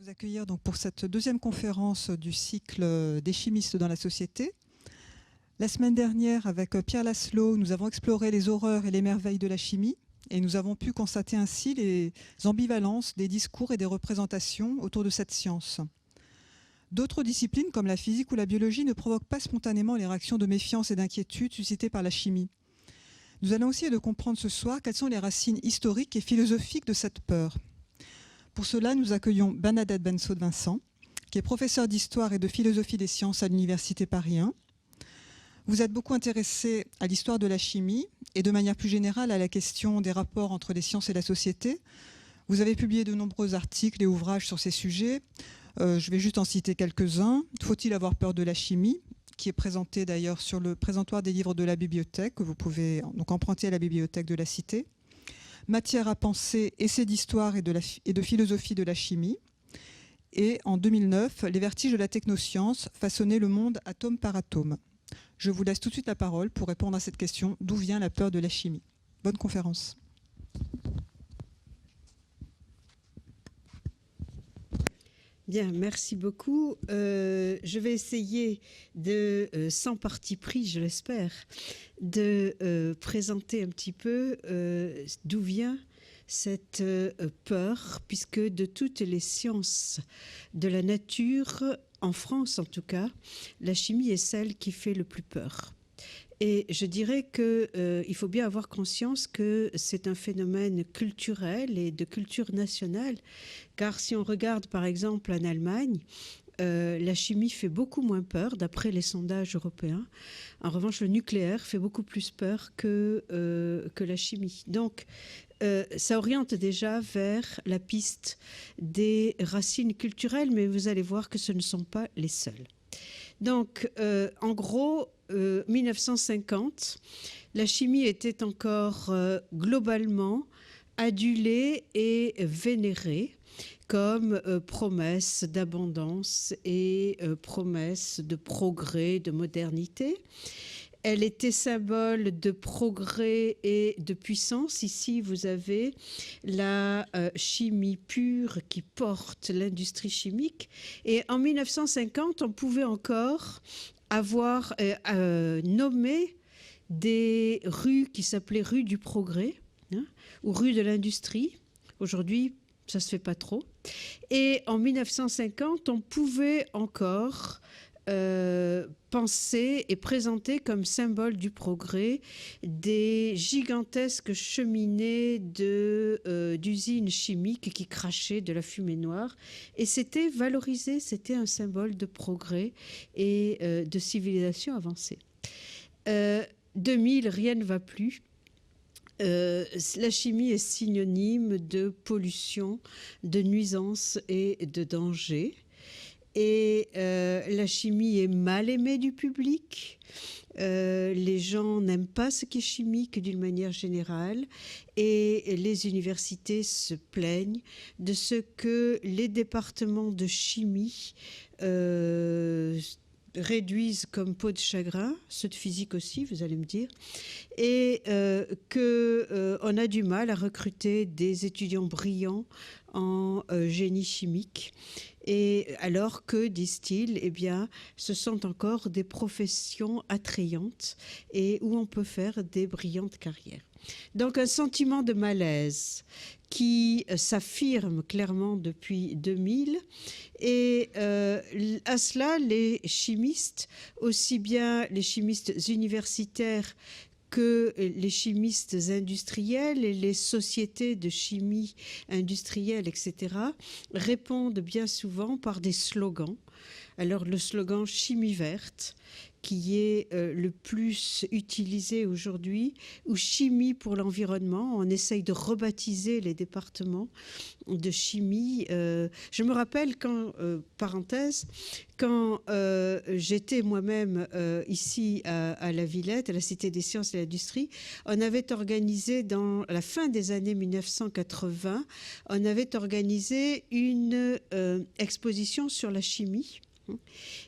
vous accueillir donc pour cette deuxième conférence du cycle des chimistes dans la société. La semaine dernière, avec Pierre Laszlo, nous avons exploré les horreurs et les merveilles de la chimie et nous avons pu constater ainsi les ambivalences des discours et des représentations autour de cette science. D'autres disciplines, comme la physique ou la biologie, ne provoquent pas spontanément les réactions de méfiance et d'inquiétude suscitées par la chimie. Nous allons essayer de comprendre ce soir quelles sont les racines historiques et philosophiques de cette peur. Pour cela, nous accueillons Bernadette Bensaud-Vincent, qui est professeure d'histoire et de philosophie des sciences à l'Université Paris 1. Vous êtes beaucoup intéressée à l'histoire de la chimie et de manière plus générale à la question des rapports entre les sciences et la société. Vous avez publié de nombreux articles et ouvrages sur ces sujets. Je vais juste en citer quelques-uns. Faut-il avoir peur de la chimie ? Qui est présenté d'ailleurs sur le présentoir des livres de la bibliothèque, que vous pouvez donc emprunter à la bibliothèque de la Cité. Matière à penser, essai d'histoire et de philosophie de la chimie. Et en 2009, les vertiges de la technoscience, façonner le monde atome par atome. Je vous laisse tout de suite la parole pour répondre à cette question, d'où vient la peur de la chimie ? Bonne conférence. Bien, merci beaucoup. Je vais essayer de, sans parti pris, je l'espère, de présenter un petit peu d'où vient cette peur, puisque de toutes les sciences de la nature, en France en tout cas, la chimie est celle qui fait le plus peur. Et je dirais qu'il faut bien avoir conscience que c'est un phénomène culturel et de culture nationale, car si on regarde par exemple en Allemagne, la chimie fait beaucoup moins peur d'après les sondages européens. En revanche, le nucléaire fait beaucoup plus peur que la chimie. Donc, ça oriente déjà vers la piste des racines culturelles, mais vous allez voir que ce ne sont pas les seules. Donc, en gros, 1950, la chimie était encore globalement adulée et vénérée comme promesse d'abondance et promesse de progrès, de modernité. Elle était symbole de progrès et de puissance. Ici, vous avez la chimie pure qui porte l'industrie chimique. Et en 1950, on pouvait encore avoir nommé des rues qui s'appelaient rues du progrès, hein, ou rues de l'industrie. Aujourd'hui, ça ne se fait pas trop. Et en 1950, on pouvait encore penser et présenter comme symbole du progrès des gigantesques cheminées d'usines chimiques qui crachaient de la fumée noire. Et c'était valorisé, c'était un symbole de progrès et de civilisation avancée. 2000, rien ne va plus. La chimie est synonyme de pollution, de nuisance et de danger. Et la chimie est mal aimée du public. Les gens n'aiment pas ce qui est chimique d'une manière générale. Et les universités se plaignent de ce que les départements de chimie réduisent comme peau de chagrin, ceux de physique aussi, vous allez me dire, et qu'on a du mal à recruter des étudiants brillants en génie chimique. Et alors que, disent-ils, eh bien, ce sont encore des professions attrayantes et où on peut faire des brillantes carrières. Donc un sentiment de malaise qui s'affirme clairement depuis 2000 et à cela les chimistes, aussi bien les chimistes universitaires que les chimistes industriels et les sociétés de chimie industrielle, etc., répondent bien souvent par des slogans. Alors le slogan « chimie verte », qui est le plus utilisé aujourd'hui, ou chimie pour l'environnement. On essaye de rebaptiser les départements de chimie. Je me rappelle quand, parenthèse, quand j'étais moi-même ici à la Villette, à la Cité des Sciences et de l'Industrie, on avait organisé dans la fin des années 1980, on avait organisé une exposition sur la chimie.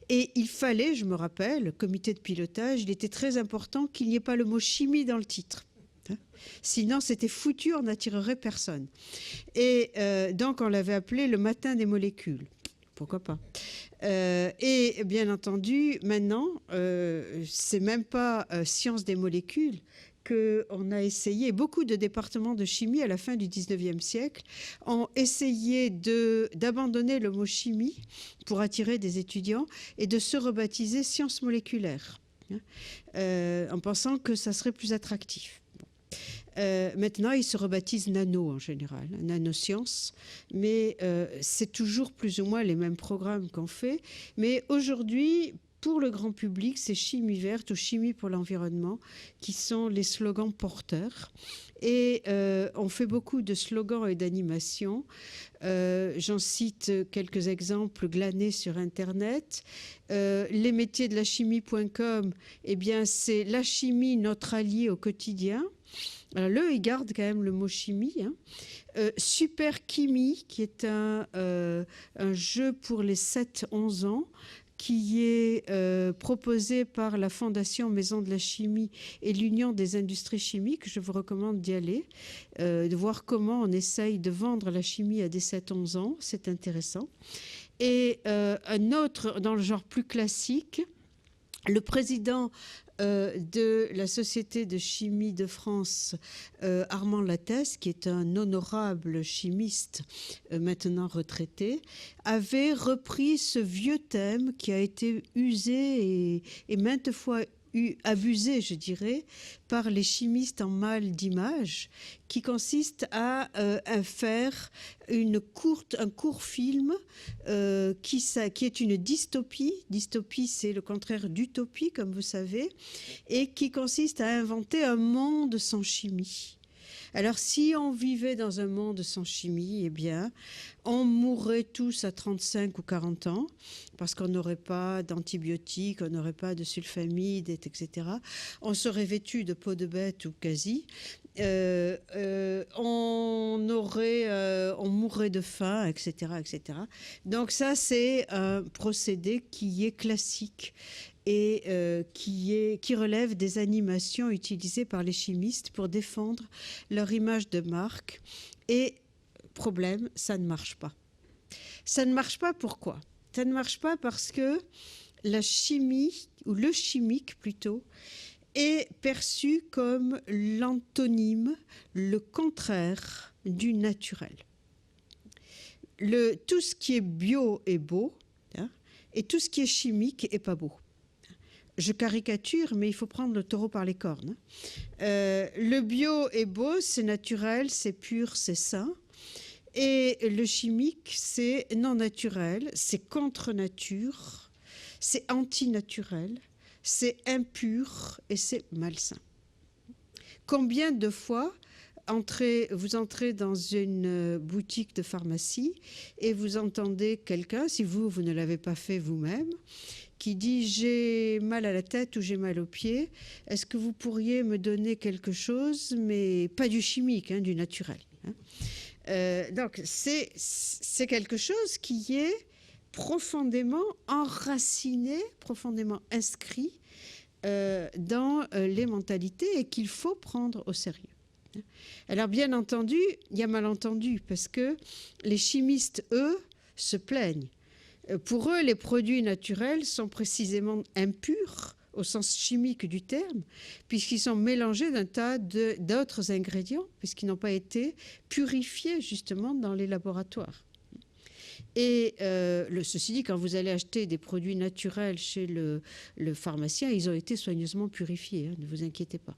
Et il fallait, je me rappelle, le comité de pilotage, il était très important qu'il n'y ait pas le mot chimie dans le titre. Sinon, c'était foutu, on n'attirerait personne. Et donc, on l'avait appelé le matin des molécules. Pourquoi pas? Et bien entendu, maintenant, c'est même pas science des molécules qu'on a essayé. Beaucoup de départements de chimie à la fin du 19e siècle ont essayé d'abandonner le mot chimie pour attirer des étudiants et de se rebaptiser sciences moléculaires, en pensant que ça serait plus attractif. Maintenant, ils se rebaptisent nano en général, nanosciences, mais c'est toujours plus ou moins les mêmes programmes qu'on fait. Mais aujourd'hui, pour le grand public, c'est chimie verte ou chimie pour l'environnement qui sont les slogans porteurs. Et on fait beaucoup de slogans et d'animations. J'en cite quelques exemples glanés sur Internet. Les métiers de la chimie.com, eh bien, c'est la chimie, notre allié au quotidien. Alors, il garde quand même le mot chimie. Super Chimie, qui est un jeu pour les 7-11 ans, qui est proposé par la Fondation Maison de la Chimie et l'Union des industries chimiques. Je vous recommande d'y aller, de voir comment on essaye de vendre la chimie à des 7-11 ans. C'est intéressant. Et un autre, dans le genre plus classique, le président de la Société de chimie de France, Armand Lattès, qui est un honorable chimiste maintenant retraité, avait repris ce vieux thème qui a été usé et maintes fois abusé, je dirais, par les chimistes en mal d'image, qui consiste à faire un court film qui est une dystopie. Dystopie, c'est le contraire d'utopie, comme vous savez, et qui consiste à inventer un monde sans chimie. Alors, si on vivait dans un monde sans chimie, eh bien, on mourrait tous à 35 ou 40 ans parce qu'on n'aurait pas d'antibiotiques, on n'aurait pas de sulfamide, etc. On serait vêtu de peau de bête ou quasi. On mourrait de faim, etc., etc. Donc ça, c'est un procédé qui est classique et qui relève des animations utilisées par les chimistes pour défendre leur image de marque. Et problème, ça ne marche pas. Ça ne marche pas, pourquoi? Ça ne marche pas parce que la chimie, ou le chimique plutôt, est perçu comme l'antonyme, le contraire du naturel. Tout ce qui est bio est beau, et tout ce qui est chimique est pas beau. Je caricature, mais il faut prendre le taureau par les cornes. Le bio est beau, c'est naturel, c'est pur, c'est sain. Et le chimique, c'est non naturel, c'est contre nature, c'est antinaturel, c'est impur et c'est malsain. Combien de fois vous entrez dans une boutique de pharmacie et vous entendez quelqu'un, si vous ne l'avez pas fait vous-même, qui dit « j'ai mal à la tête ou j'ai mal aux pieds, est-ce que vous pourriez me donner quelque chose, mais pas du chimique, du naturel ». Donc, c'est quelque chose qui est profondément enraciné, profondément inscrit dans les mentalités et qu'il faut prendre au sérieux. Alors, bien entendu, il y a malentendu parce que les chimistes, eux, se plaignent. Pour eux, les produits naturels sont précisément impurs au sens chimique du terme, puisqu'ils sont mélangés d'un tas d'autres ingrédients, puisqu'ils n'ont pas été purifiés justement dans les laboratoires. Et ceci dit, quand vous allez acheter des produits naturels chez le pharmacien, ils ont été soigneusement purifiés, ne vous inquiétez pas.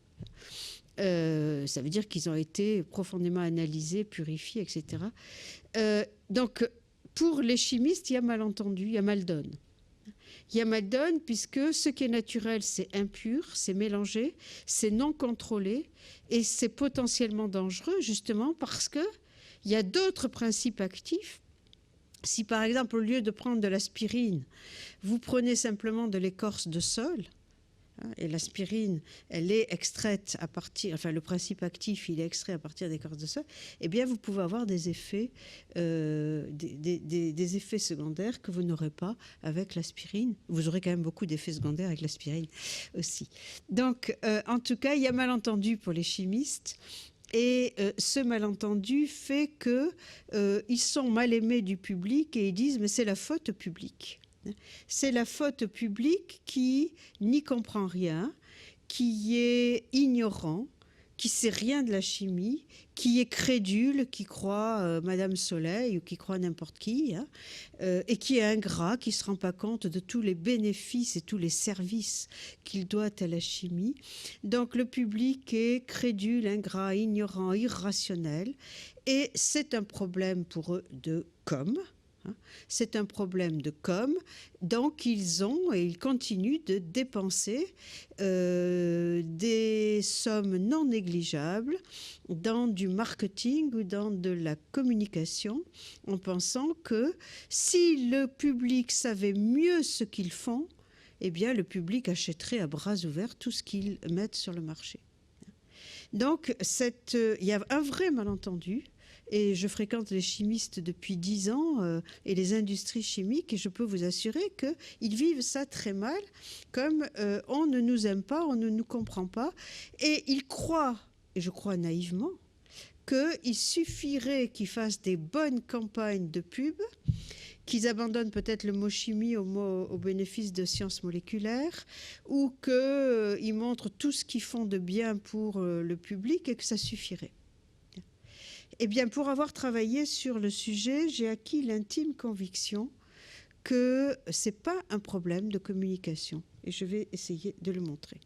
Ça veut dire qu'ils ont été profondément analysés, purifiés, etc. Donc, pour les chimistes, il y a malentendu, il y a mal donne. Il y a mal donne puisque ce qui est naturel, c'est impur, c'est mélangé, c'est non contrôlé et c'est potentiellement dangereux justement parce qu'il y a d'autres principes actifs. Si par exemple, au lieu de prendre de l'aspirine, vous prenez simplement de l'écorce de saule, Et l'aspirine, elle est extraite à partir, enfin le principe actif, il est extrait à partir d'écorce de soie, eh bien vous pouvez avoir des effets, des effets secondaires que vous n'aurez pas avec l'aspirine. Vous aurez quand même beaucoup d'effets secondaires avec l'aspirine aussi. Donc, en tout cas, il y a malentendu pour les chimistes. Et ce malentendu fait qu'ils sont mal aimés du public et ils disent « mais c'est la faute au public ». C'est la faute au public qui n'y comprend rien, qui est ignorant, qui ne sait rien de la chimie, qui est crédule, qui croit Madame Soleil ou qui croit n'importe qui, hein, et qui est ingrat, qui ne se rend pas compte de tous les bénéfices et tous les services qu'il doit à la chimie. Donc le public est crédule, ingrat, ignorant, irrationnel, et c'est un problème pour eux de com'. C'est un problème de com', donc ils ont et ils continuent de dépenser des sommes non négligeables dans du marketing ou dans de la communication, en pensant que si le public savait mieux ce qu'ils font, eh bien le public achèterait à bras ouverts tout ce qu'ils mettent sur le marché. Donc il y a un vrai malentendu. Et je fréquente les chimistes depuis 10 ans et les industries chimiques, et je peux vous assurer qu'ils vivent ça très mal, comme on ne nous aime pas, on ne nous comprend pas. Et ils croient, et je crois naïvement, qu'il suffirait qu'ils fassent des bonnes campagnes de pub, qu'ils abandonnent peut-être le mot chimie au bénéfice de sciences moléculaires, ou qu'ils montrent tout ce qu'ils font de bien pour le public et que ça suffirait. Eh bien, pour avoir travaillé sur le sujet, j'ai acquis l'intime conviction que ce n'est pas un problème de communication. Et je vais essayer de le montrer.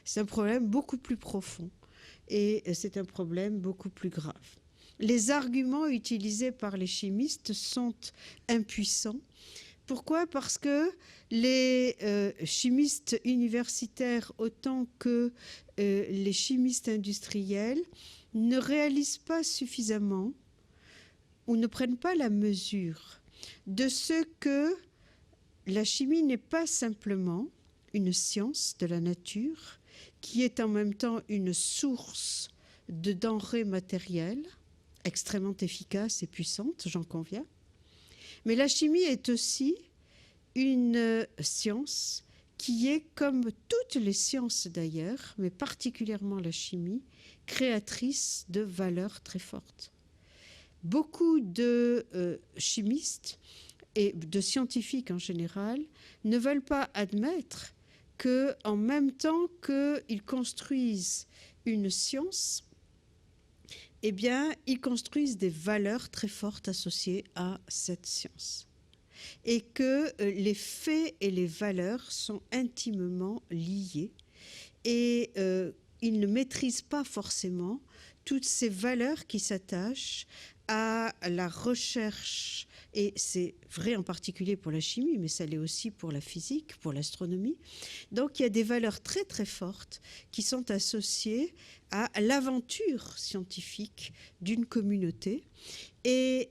C'est un problème beaucoup plus profond et c'est un problème beaucoup plus grave. Les arguments utilisés par les chimistes sont impuissants. Pourquoi ? Parce que les chimistes universitaires, autant que les chimistes industriels, ne réalisent pas suffisamment ou ne prennent pas la mesure de ce que la chimie n'est pas simplement une science de la nature qui est en même temps une source de denrées matérielles extrêmement efficace et puissante, j'en conviens. Mais la chimie est aussi une science qui est, comme toutes les sciences d'ailleurs, mais particulièrement la chimie, créatrice de valeurs très fortes. Beaucoup de chimistes et de scientifiques en général ne veulent pas admettre qu'en même temps qu'ils construisent une science, eh bien, ils construisent des valeurs très fortes associées à cette science. Et que les faits et les valeurs sont intimement liés. Et ils ne maîtrisent pas forcément toutes ces valeurs qui s'attachent à la recherche, et c'est vrai en particulier pour la chimie, mais ça l'est aussi pour la physique, pour l'astronomie. Donc il y a des valeurs très très fortes qui sont associées à l'aventure scientifique d'une communauté. Et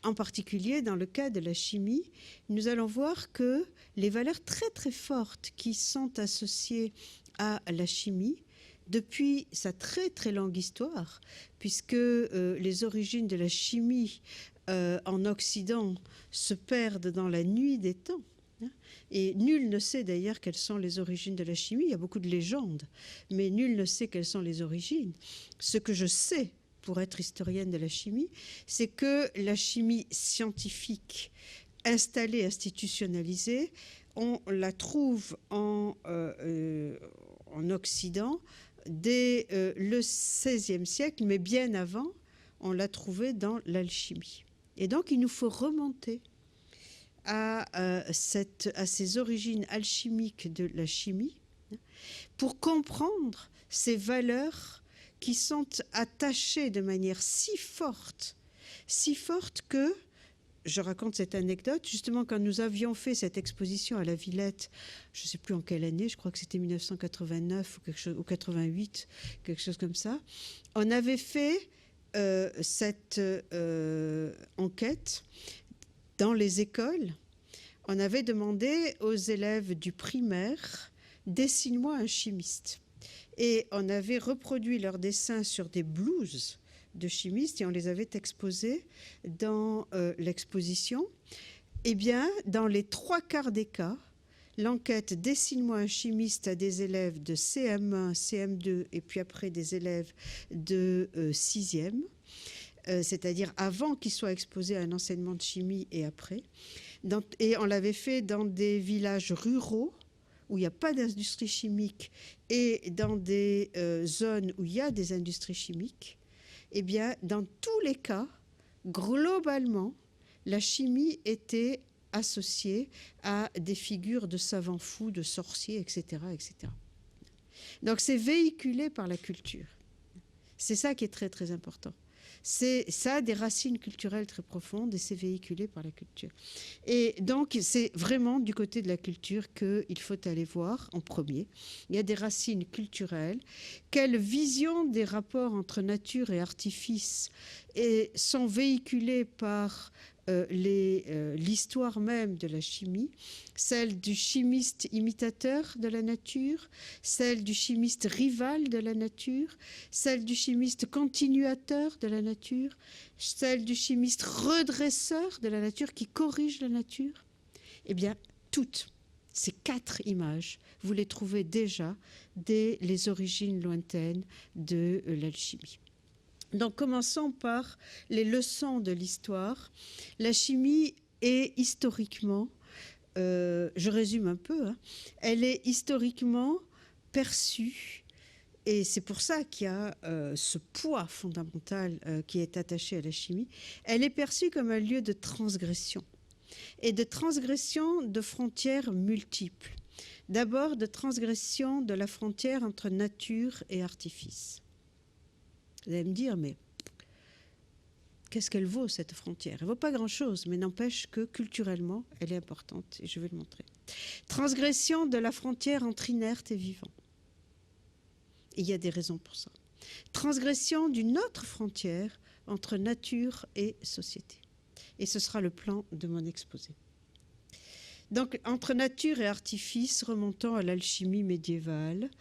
en particulier dans le cas de la chimie, nous allons voir que les valeurs très très fortes qui sont associées à la chimie, depuis sa très très longue histoire, puisque les origines de la chimie en Occident se perdent dans la nuit des temps. Et nul ne sait d'ailleurs quelles sont les origines de la chimie. Il y a beaucoup de légendes, mais nul ne sait quelles sont les origines. Ce que je sais, pour être historienne de la chimie, c'est que la chimie scientifique installée, institutionnalisée, on la trouve en Occident dès le XVIe siècle, mais bien avant, on l'a trouvée dans l'alchimie. Et donc, il nous faut remonter à ces origines alchimiques de la chimie pour comprendre ces valeurs qui sont attachées de manière si forte que, je raconte cette anecdote, justement quand nous avions fait cette exposition à la Villette, je ne sais plus en quelle année, je crois que c'était 1989 ou 88, quelque chose comme ça, on avait fait cette enquête dans les écoles. On avait demandé aux élèves du primaire dessine-moi un chimiste. Et on avait reproduit leurs dessins sur des blouses de chimistes et on les avait exposés dans l'exposition. Eh bien, dans les 3/4 des cas, l'enquête « Dessine-moi un chimiste » à des élèves de CM1, CM2 et puis après des élèves de 6e, c'est-à-dire avant qu'ils soient exposés à un enseignement de chimie et après. Et on l'avait fait dans des villages ruraux où il n'y a pas d'industrie chimique et dans des zones où il y a des industries chimiques. Eh bien, dans tous les cas, globalement, la chimie était associée à des figures de savants fous, de sorciers, etc., etc. Donc, c'est véhiculé par la culture. C'est ça qui est très, très important. Ça a des racines culturelles très profondes et c'est véhiculé par la culture. Et donc, c'est vraiment du côté de la culture qu'il faut aller voir en premier. Il y a des racines culturelles. Quelle vision des rapports entre nature et artifice sont véhiculées par l'histoire même de la chimie, celle du chimiste imitateur de la nature, celle du chimiste rival de la nature, celle du chimiste continuateur de la nature, celle du chimiste redresseur de la nature qui corrige la nature. Eh bien, toutes ces 4 images, vous les trouvez déjà dès les origines lointaines de l'alchimie. Donc, commençons par les leçons de l'histoire. La chimie est historiquement, je résume un peu, elle est historiquement perçue, et c'est pour ça qu'il y a ce poids fondamental qui est attaché à la chimie, elle est perçue comme un lieu de transgression, et de transgression de frontières multiples. D'abord, de transgression de la frontière entre nature et artifice. Vous allez me dire, mais qu'est-ce qu'elle vaut, cette frontière? Elle ne vaut pas grand-chose, mais n'empêche que culturellement, elle est importante, et je vais le montrer. Transgression de la frontière entre inerte et vivant. Et il y a des raisons pour ça. Transgression d'une autre frontière entre nature et société. Et ce sera le plan de mon exposé. Donc, entre nature et artifice, remontant à l'alchimie médiévale,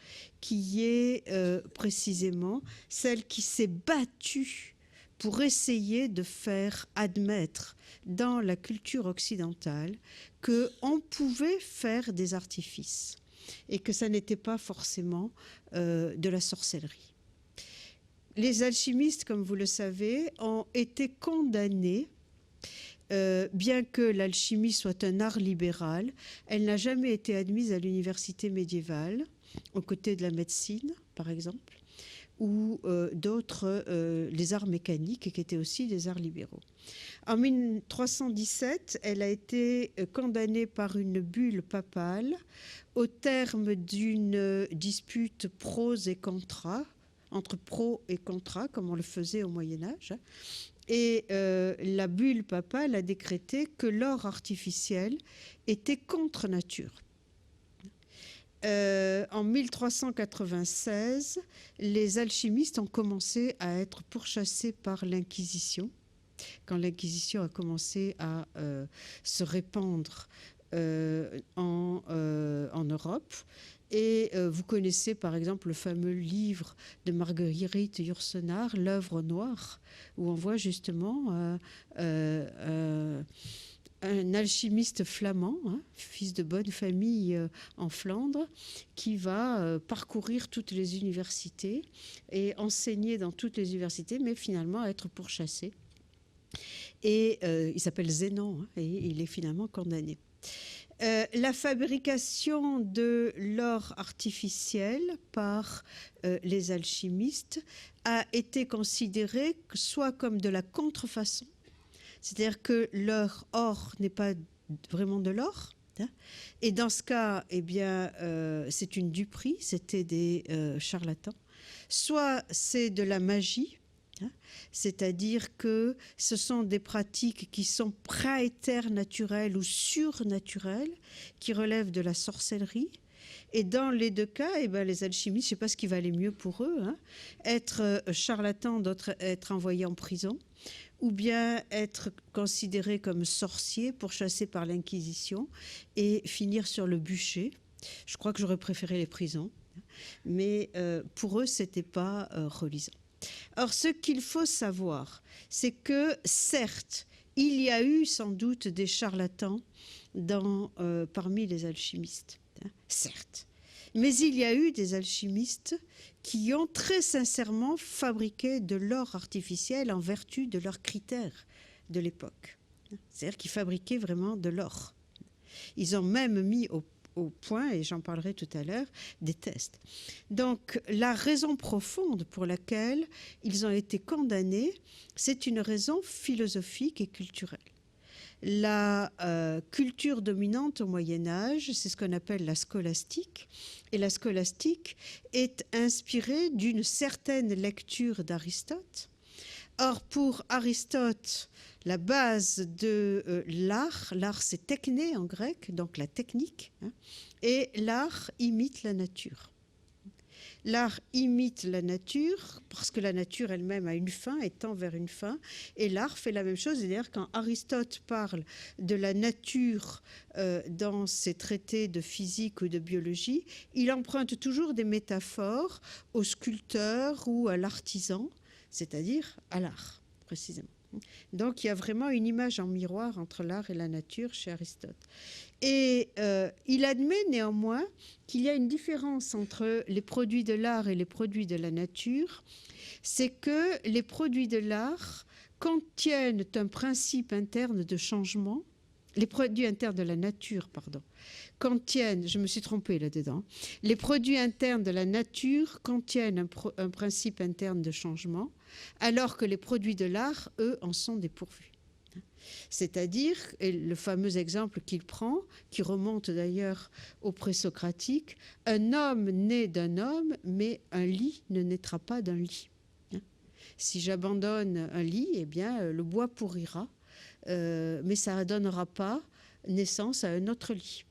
qui est précisément celle qui s'est battue pour essayer de faire admettre dans la culture occidentale qu'on pouvait faire des artifices et que ça n'était pas forcément de la sorcellerie. Les alchimistes, comme vous le savez, ont été condamnés. Bien que l'alchimie soit un art libéral, elle n'a jamais été admise à l'université médiévale, aux côtés de la médecine, par exemple, ou d'autres, les arts mécaniques, qui étaient aussi des arts libéraux. En 1317, elle a été condamnée par une bulle papale au terme d'une dispute prose et contra, entre pro et contra, comme on le faisait au Moyen-Âge. Et la bulle papale a décrété que l'or artificiel était contre nature. En 1396, les alchimistes ont commencé à être pourchassés par l'Inquisition, quand l'Inquisition a commencé à se répandre en Europe. Et vous connaissez par exemple le fameux livre de Marguerite Yourcenar, L'œuvre noire, où on voit justement un alchimiste flamand, fils de bonne famille en Flandre, qui va parcourir toutes les universités et enseigner dans toutes les universités, mais finalement être pourchassé. Et il s'appelle Zénon, et il est finalement condamné. La fabrication de l'or artificiel par les alchimistes a été considérée soit comme de la contrefaçon, c'est-à-dire que leur or n'est pas vraiment de l'or, et dans ce cas, eh bien, c'est une duperie, c'était des charlatans, soit c'est de la magie, c'est-à-dire que ce sont des pratiques qui sont praéternaturelles ou surnaturelles, qui relèvent de la sorcellerie. Et dans les 2 cas, eh ben, les alchimistes, je ne sais pas ce qui va aller mieux pour eux, être charlatans, d'autres être envoyés en prison, ou bien être considérés comme sorciers, pourchassés par l'Inquisition, et finir sur le bûcher, Je crois que j'aurais préféré les prisons, mais pour eux, ce n'était pas reluisant. Or, ce qu'il faut savoir, c'est que, certes, il y a eu sans doute des charlatans parmi les alchimistes, hein, certes. Mais il y a eu des alchimistes qui ont très sincèrement fabriqué de l'or artificiel en vertu de leurs critères de l'époque. C'est-à-dire qu'ils fabriquaient vraiment de l'or. Ils ont même mis au point, et j'en parlerai tout à l'heure, des tests. Donc, la raison profonde pour laquelle ils ont été condamnés, c'est une raison philosophique et culturelle. La culture dominante au Moyen-Âge, c'est ce qu'on appelle la scolastique. Et la scolastique est inspirée d'une certaine lecture d'Aristote. Or, pour Aristote, la base de l'art c'est techné en grec, donc la technique, hein, et l'art imite la nature. L'art imite la nature parce que la nature elle-même a une fin et tend vers une fin. Et l'art fait la même chose. C'est-à-dire quand Aristote parle de la nature dans ses traités de physique ou de biologie, il emprunte toujours des métaphores au sculpteur ou à l'artisan, c'est-à-dire à l'art, précisément. Donc il y a vraiment une image en miroir entre l'art et la nature chez Aristote. Et il admet néanmoins qu'il y a une différence entre les produits de l'art et les produits de la nature. C'est que les produits de l'art contiennent un principe interne de changement. Les produits internes de la nature, pardon, contiennent, je me suis trompée là-dedans, les produits internes de la nature contiennent un principe interne de changement, alors que les produits de l'art, eux, en sont dépourvus. C'est-à-dire, et le fameux exemple qu'il prend, qui remonte d'ailleurs au présocratique, un homme naît d'un homme, mais un lit ne naîtra pas d'un lit. Si j'abandonne un lit, eh bien, le bois pourrira, mais ça ne donnera pas naissance à un autre lit.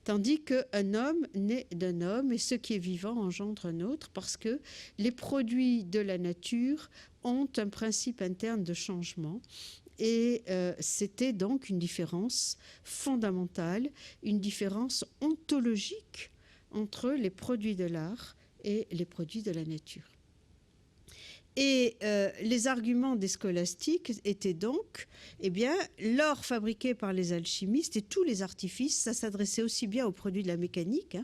Tandis qu'un homme naît d'un homme et ce qui est vivant engendre un autre parce que les produits de la nature ont un principe interne de changement. Et c'était donc une différence fondamentale, une différence ontologique entre les produits de l'art et les produits de la nature. Et les arguments des scolastiques étaient donc, eh bien, l'or fabriqué par les alchimistes et tous les artifices, ça s'adressait aussi bien aux produits de la mécanique,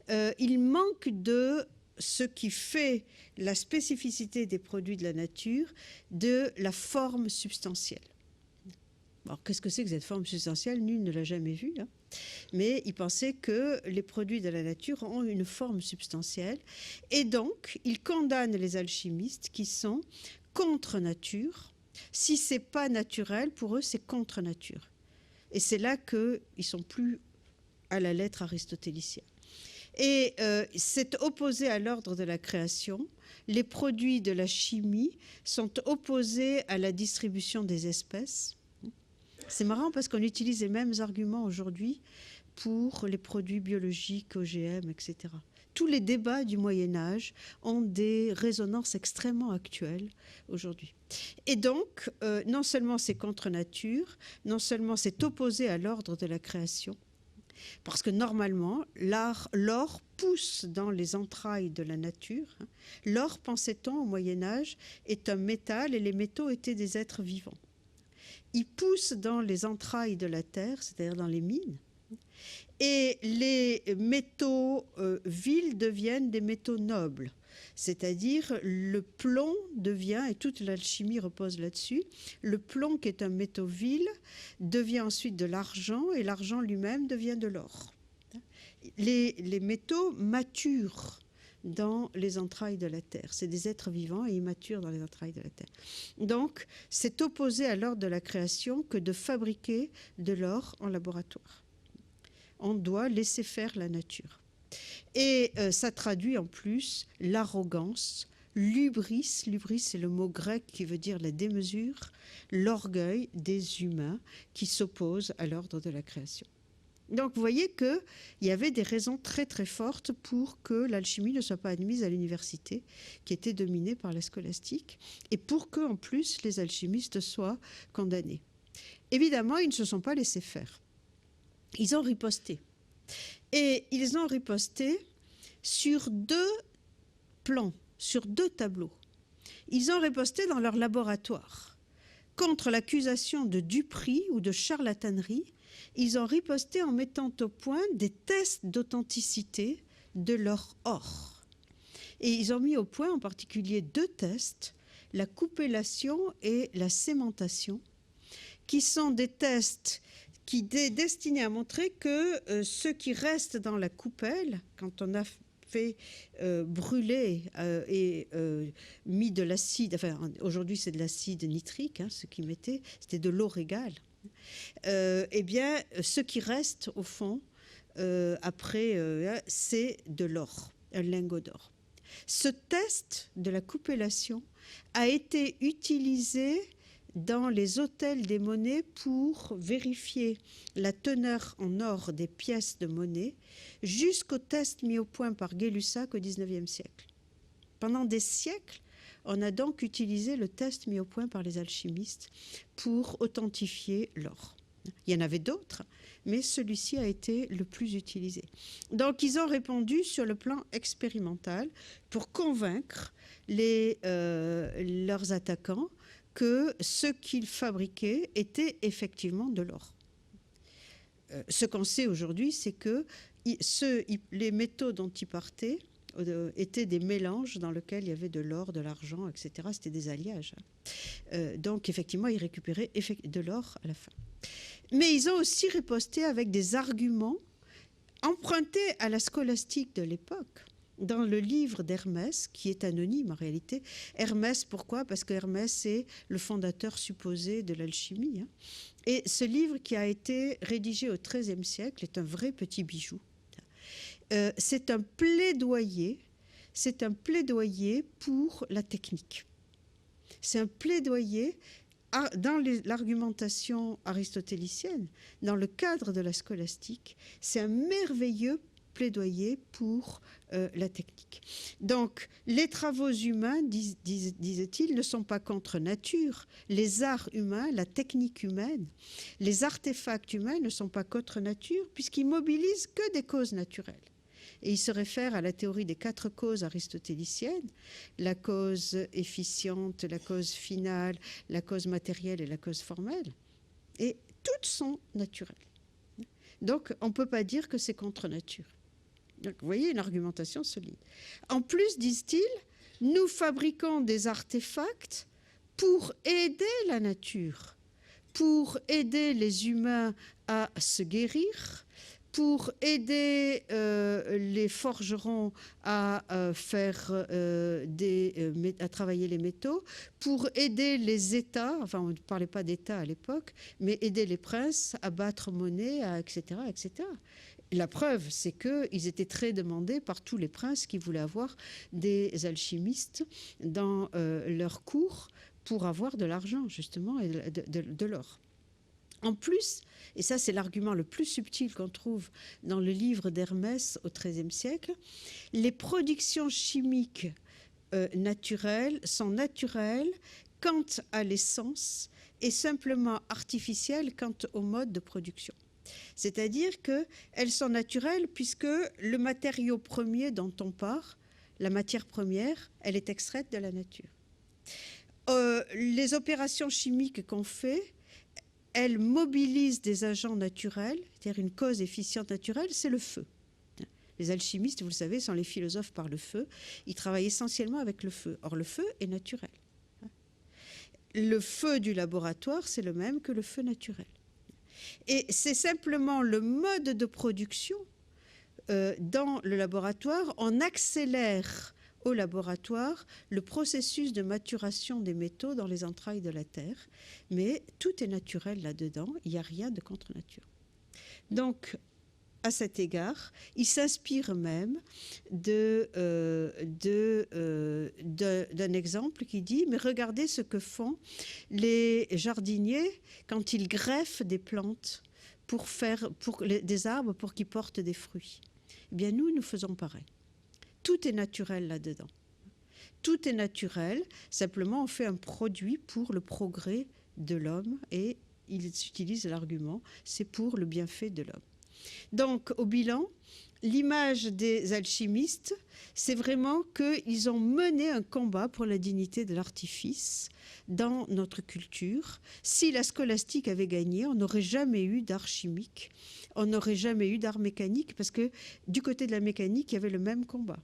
hein, il manque de ce qui fait la spécificité des produits de la nature, de la forme substantielle. Alors, qu'est-ce que c'est que cette forme substantielle? Nul ne l'a jamais vue, hein. Mais il pensait que les produits de la nature ont une forme substantielle. Et donc, il condamne les alchimistes qui sont contre nature. Si ce n'est pas naturel, pour eux, c'est contre nature. Et c'est là qu'ils sont plus à la lettre aristotélicienne. Et c'est opposé à l'ordre de la création. Les produits de la chimie sont opposés à la distribution des espèces. C'est marrant parce qu'on utilise les mêmes arguments aujourd'hui pour les produits biologiques, OGM, etc. Tous les débats du Moyen-Âge ont des résonances extrêmement actuelles aujourd'hui. Et donc, non seulement c'est contre nature, non seulement c'est opposé à l'ordre de la création, parce que normalement, l'or pousse dans les entrailles de la nature. L'or, pensait-on au Moyen-Âge, est un métal et les métaux étaient des êtres vivants. Il pousse dans les entrailles de la terre, c'est-à-dire dans les mines, et les métaux vils deviennent des métaux nobles, c'est-à-dire le plomb devient, et toute l'alchimie repose là-dessus, le plomb qui est un métaux vil devient ensuite de l'argent et l'argent lui-même devient de l'or. Les métaux maturent dans les entrailles de la terre. C'est des êtres vivants et immatures dans les entrailles de la terre. Donc, c'est opposé à l'ordre de la création que de fabriquer de l'or en laboratoire. On doit laisser faire la nature. Et ça traduit en plus l'arrogance, l'hubris. L'hubris, c'est le mot grec qui veut dire la démesure, l'orgueil des humains qui s'opposent à l'ordre de la création. Donc, vous voyez qu'il y avait des raisons très, très fortes pour que l'alchimie ne soit pas admise à l'université, qui était dominée par la scolastique, et pour que, en plus, les alchimistes soient condamnés. Évidemment, ils ne se sont pas laissés faire. Ils ont riposté. Et ils ont riposté sur 2 plans, sur 2 tableaux. Ils ont riposté dans leur laboratoire. Contre l'accusation de duperie ou de charlatanerie, ils ont riposté en mettant au point des tests d'authenticité de leur or. Et ils ont mis au point en particulier 2 tests, la coupellation et la sémentation, qui sont des tests destinés à montrer que ce qui reste dans la coupelle, quand on a fait brûler et mis de l'acide, enfin aujourd'hui c'est de l'acide nitrique, ce qu'ils mettaient, c'était de l'eau régale, eh bien ce qui reste au fond après c'est de l'or, un lingot d'or. Ce test de la coupellation a été utilisé dans les hôtels des monnaies pour vérifier la teneur en or des pièces de monnaie jusqu'au test mis au point par Gay-Lussac au XIXe siècle. Pendant des siècles, on a donc utilisé le test mis au point par les alchimistes pour authentifier l'or. Il y en avait d'autres, mais celui-ci a été le plus utilisé. Donc, ils ont répondu sur le plan expérimental pour convaincre leurs attaquants que ce qu'ils fabriquaient était effectivement de l'or. Ce qu'on sait aujourd'hui, c'est que les métaux dont ils partaient étaient des mélanges dans lesquels il y avait de l'or, de l'argent, etc. C'était des alliages. Donc, effectivement, ils récupéraient de l'or à la fin. Mais ils ont aussi riposté avec des arguments empruntés à la scolastique de l'époque. Dans le livre d'Hermès, qui est anonyme en réalité. Hermès, pourquoi? Parce que Hermès est le fondateur supposé de l'alchimie. Et ce livre, qui a été rédigé au XIIIe siècle, est un vrai petit bijou. C'est un plaidoyer pour la technique. C'est un plaidoyer dans l'argumentation aristotélicienne, dans le cadre de la scolastique. C'est un merveilleux plaidoyer pour la technique. Donc, les travaux humains, disait-il, ne sont pas contre nature. Les arts humains, la technique humaine, les artefacts humains ne sont pas contre nature, puisqu'ils mobilisent que des causes naturelles. Et il se réfère à la théorie des 4 causes aristotéliciennes, la cause efficiente, la cause finale, la cause matérielle et la cause formelle. Et toutes sont naturelles. Donc, on ne peut pas dire que c'est contre nature. Donc, vous voyez, une argumentation solide. En plus, disent-ils, nous fabriquons des artefacts pour aider la nature, pour aider les humains à se guérir, pour aider les forgerons à travailler les métaux, pour aider les États, enfin on ne parlait pas d'État à l'époque, mais aider les princes à battre monnaie, etc., etc. La preuve, c'est qu'ils étaient très demandés par tous les princes qui voulaient avoir des alchimistes dans leur cour pour avoir de l'argent, justement, et de l'or. En plus, et ça c'est l'argument le plus subtil qu'on trouve dans le livre d'Hermès au XIIIe siècle, les productions chimiques naturelles sont naturelles quant à l'essence et simplement artificielles quant au mode de production. C'est-à-dire qu'elles sont naturelles puisque le matériau premier dont on part, la matière première, elle est extraite de la nature. Les opérations chimiques qu'on fait, elles mobilisent des agents naturels, c'est-à-dire une cause efficiente naturelle, c'est le feu. Les alchimistes, vous le savez, sont les philosophes par le feu. Ils travaillent essentiellement avec le feu. Or, le feu est naturel. Le feu du laboratoire, c'est le même que le feu naturel. Et c'est simplement le mode de production dans le laboratoire. On accélère au laboratoire le processus de maturation des métaux dans les entrailles de la Terre. Mais tout est naturel là-dedans, il n'y a rien de contre-nature. Donc, à cet égard, il s'inspire même d'un exemple qui dit « Mais regardez ce que font les jardiniers quand ils greffent des plantes des arbres pour qu'ils portent des fruits. » Eh bien, nous faisons pareil. Tout est naturel là-dedans. Tout est naturel, simplement on fait un produit pour le progrès de l'homme et ils utilisent l'argument, c'est pour le bienfait de l'homme. Donc, au bilan, l'image des alchimistes, c'est vraiment qu'ils ont mené un combat pour la dignité de l'artifice dans notre culture. Si la scolastique avait gagné, on n'aurait jamais eu d'art chimique, on n'aurait jamais eu d'art mécanique, parce que du côté de la mécanique, il y avait le même combat.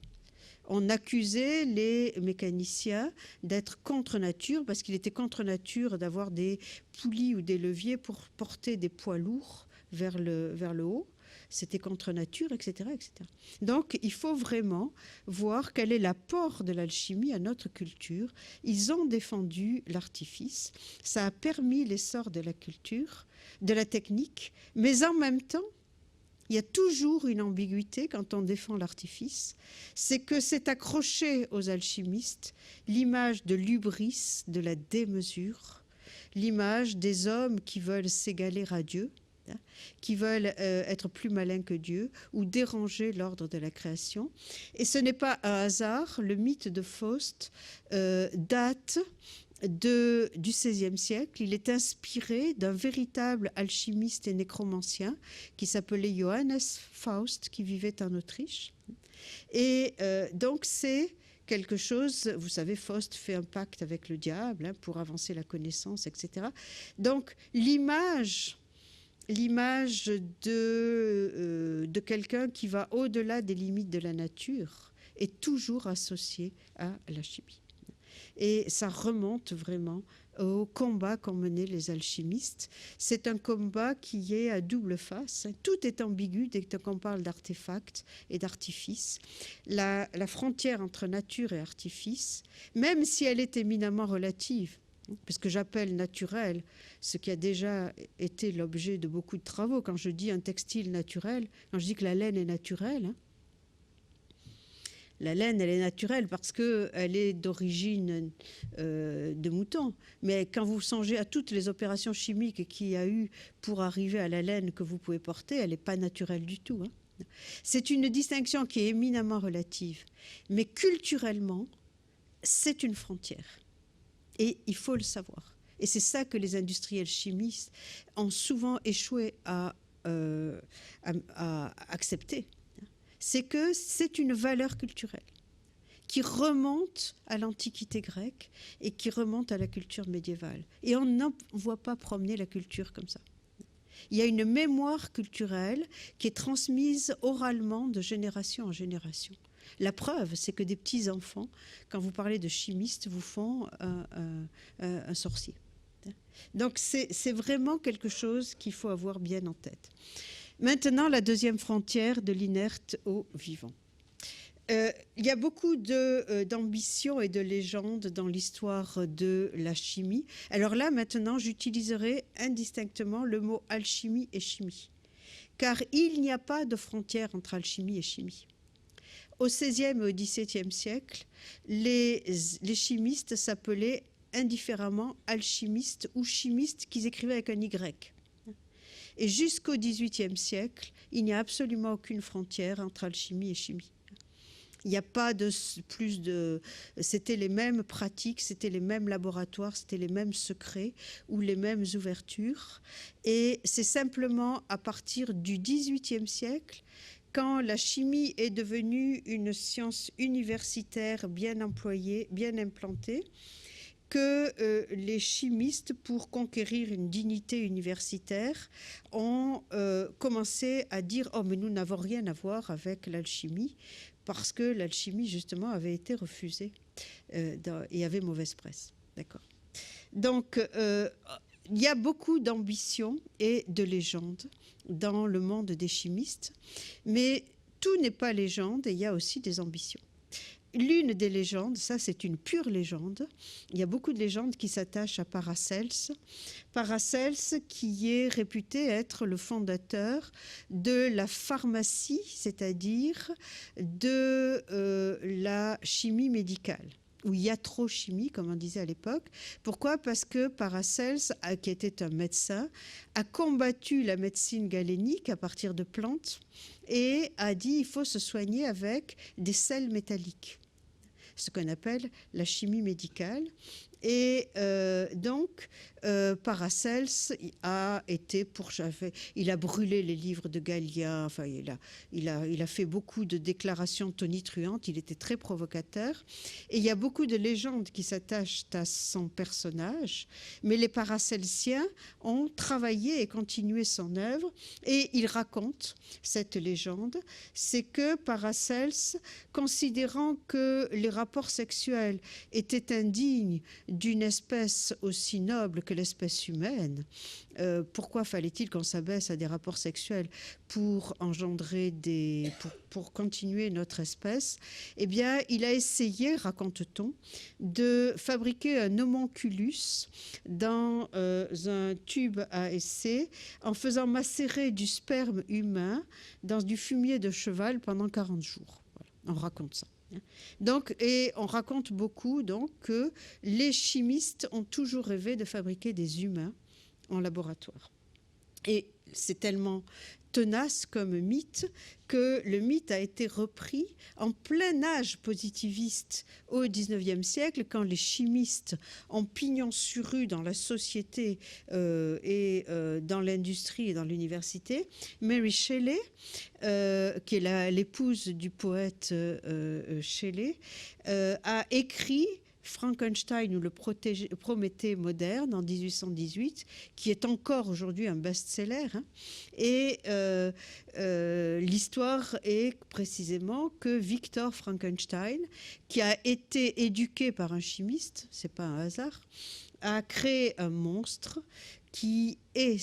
On accusait les mécaniciens d'être contre nature, parce qu'il était contre nature d'avoir des poulies ou des leviers pour porter des poids lourds vers le haut. C'était contre nature, etc., etc. Donc, il faut vraiment voir quel est l'apport de l'alchimie à notre culture. Ils ont défendu l'artifice. Ça a permis l'essor de la culture, de la technique, mais en même temps, il y a toujours une ambiguïté quand on défend l'artifice. C'est que c'est accroché aux alchimistes l'image de l'hubris, de la démesure, l'image des hommes qui veulent s'égaler à Dieu, qui veulent être plus malins que Dieu ou déranger l'ordre de la création. Et ce n'est pas un hasard, le mythe de Faust date du XVIe siècle. Il est inspiré d'un véritable alchimiste et nécromancien qui s'appelait Johannes Faust, qui vivait en Autriche. Et donc c'est quelque chose, vous savez, Faust fait un pacte avec le diable pour avancer la connaissance, etc. Donc l'image de quelqu'un qui va au-delà des limites de la nature est toujours associée à la chimie. Et ça remonte vraiment au combat qu'ont mené les alchimistes. C'est un combat qui est à double face. Tout est ambigu dès qu'on parle d'artefacts et d'artifices. La frontière entre nature et artifice, même si elle est éminemment relative, parce que j'appelle naturel ce qui a déjà été l'objet de beaucoup de travaux. Quand je dis un textile naturel, quand je dis que la laine est naturelle, la laine, elle est naturelle parce qu'elle est d'origine de mouton. Mais quand vous songez à toutes les opérations chimiques qu'il y a eu pour arriver à la laine que vous pouvez porter, elle n'est pas naturelle du tout. C'est une distinction qui est éminemment relative. Mais culturellement, c'est une frontière. Et il faut le savoir. Et c'est ça que les industriels chimistes ont souvent échoué à accepter. C'est que c'est une valeur culturelle qui remonte à l'Antiquité grecque et qui remonte à la culture médiévale. Et on n'en voit pas promener la culture comme ça. Il y a une mémoire culturelle qui est transmise oralement de génération en génération. La preuve, c'est que des petits-enfants, quand vous parlez de chimistes, vous font un sorcier. Donc c'est vraiment quelque chose qu'il faut avoir bien en tête. Maintenant, la deuxième frontière de l'inerte au vivant. Il y a beaucoup d'ambitions et de légendes dans l'histoire de la chimie. Alors là, maintenant, j'utiliserai indistinctement le mot alchimie et chimie, car il n'y a pas de frontière entre alchimie et chimie. Au XVIe et au XVIIe siècle, les chimistes s'appelaient indifféremment alchimistes ou chimistes qu'ils écrivaient avec un Y. Et jusqu'au XVIIIe siècle, il n'y a absolument aucune frontière entre alchimie et chimie. Il n'y a pas de plus de... C'était les mêmes pratiques, c'était les mêmes laboratoires, c'était les mêmes secrets ou les mêmes ouvertures. Et c'est simplement à partir du XVIIIe siècle, quand la chimie est devenue une science universitaire bien employée, bien implantée, que les chimistes, pour conquérir une dignité universitaire, ont commencé à dire « Oh, mais nous n'avons rien à voir avec l'alchimie », parce que l'alchimie, justement, avait été refusée et avait mauvaise presse. D'accord. Donc, il y a beaucoup d'ambition et de légendes dans le monde des chimistes, mais tout n'est pas légende et il y a aussi des ambitions. L'une des légendes, ça c'est une pure légende, il y a beaucoup de légendes qui s'attachent à Paracels. Paracels qui est réputé être le fondateur de la pharmacie, c'est-à-dire de la chimie médicale, ou iatrochimie, comme on disait à l'époque. Pourquoi ? Parce que Paracels, qui était un médecin, a combattu la médecine galénique à partir de plantes et a dit il faut se soigner avec des sels métalliques, ce qu'on appelle la chimie médicale. Et donc, Paracels a été il a brûlé les livres de Gallia, enfin, il a fait beaucoup de déclarations tonitruantes, il était très provocateur. Et il y a beaucoup de légendes qui s'attachent à son personnage, mais les Paracelsiens ont travaillé et continué son œuvre, et il raconte cette légende, c'est que Paracels, considérant que les rapports sexuels étaient indignes d'une espèce aussi noble que l'espèce humaine, pourquoi fallait-il qu'on s'abaisse à des rapports sexuels pour engendrer pour continuer notre espèce? Eh bien, il a essayé, raconte-t-on, de fabriquer un homunculus dans un tube à essai en faisant macérer du sperme humain dans du fumier de cheval pendant 40 jours. Voilà, on raconte ça. Donc, et on raconte beaucoup donc, que les chimistes ont toujours rêvé de fabriquer des humains en laboratoire. Et c'est tellement tenace comme mythe que le mythe a été repris en plein âge positiviste au XIXe siècle, quand les chimistes ont pignon sur rue dans la société et dans l'industrie et dans l'université. Mary Shelley, qui est l'épouse du poète Shelley, a écrit Frankenstein ou le Prométhée moderne en 1818, qui est encore aujourd'hui un best-seller. Hein. Et l'histoire est précisément que Victor Frankenstein, qui a été éduqué par un chimiste, c'est pas un hasard, a créé un monstre qui est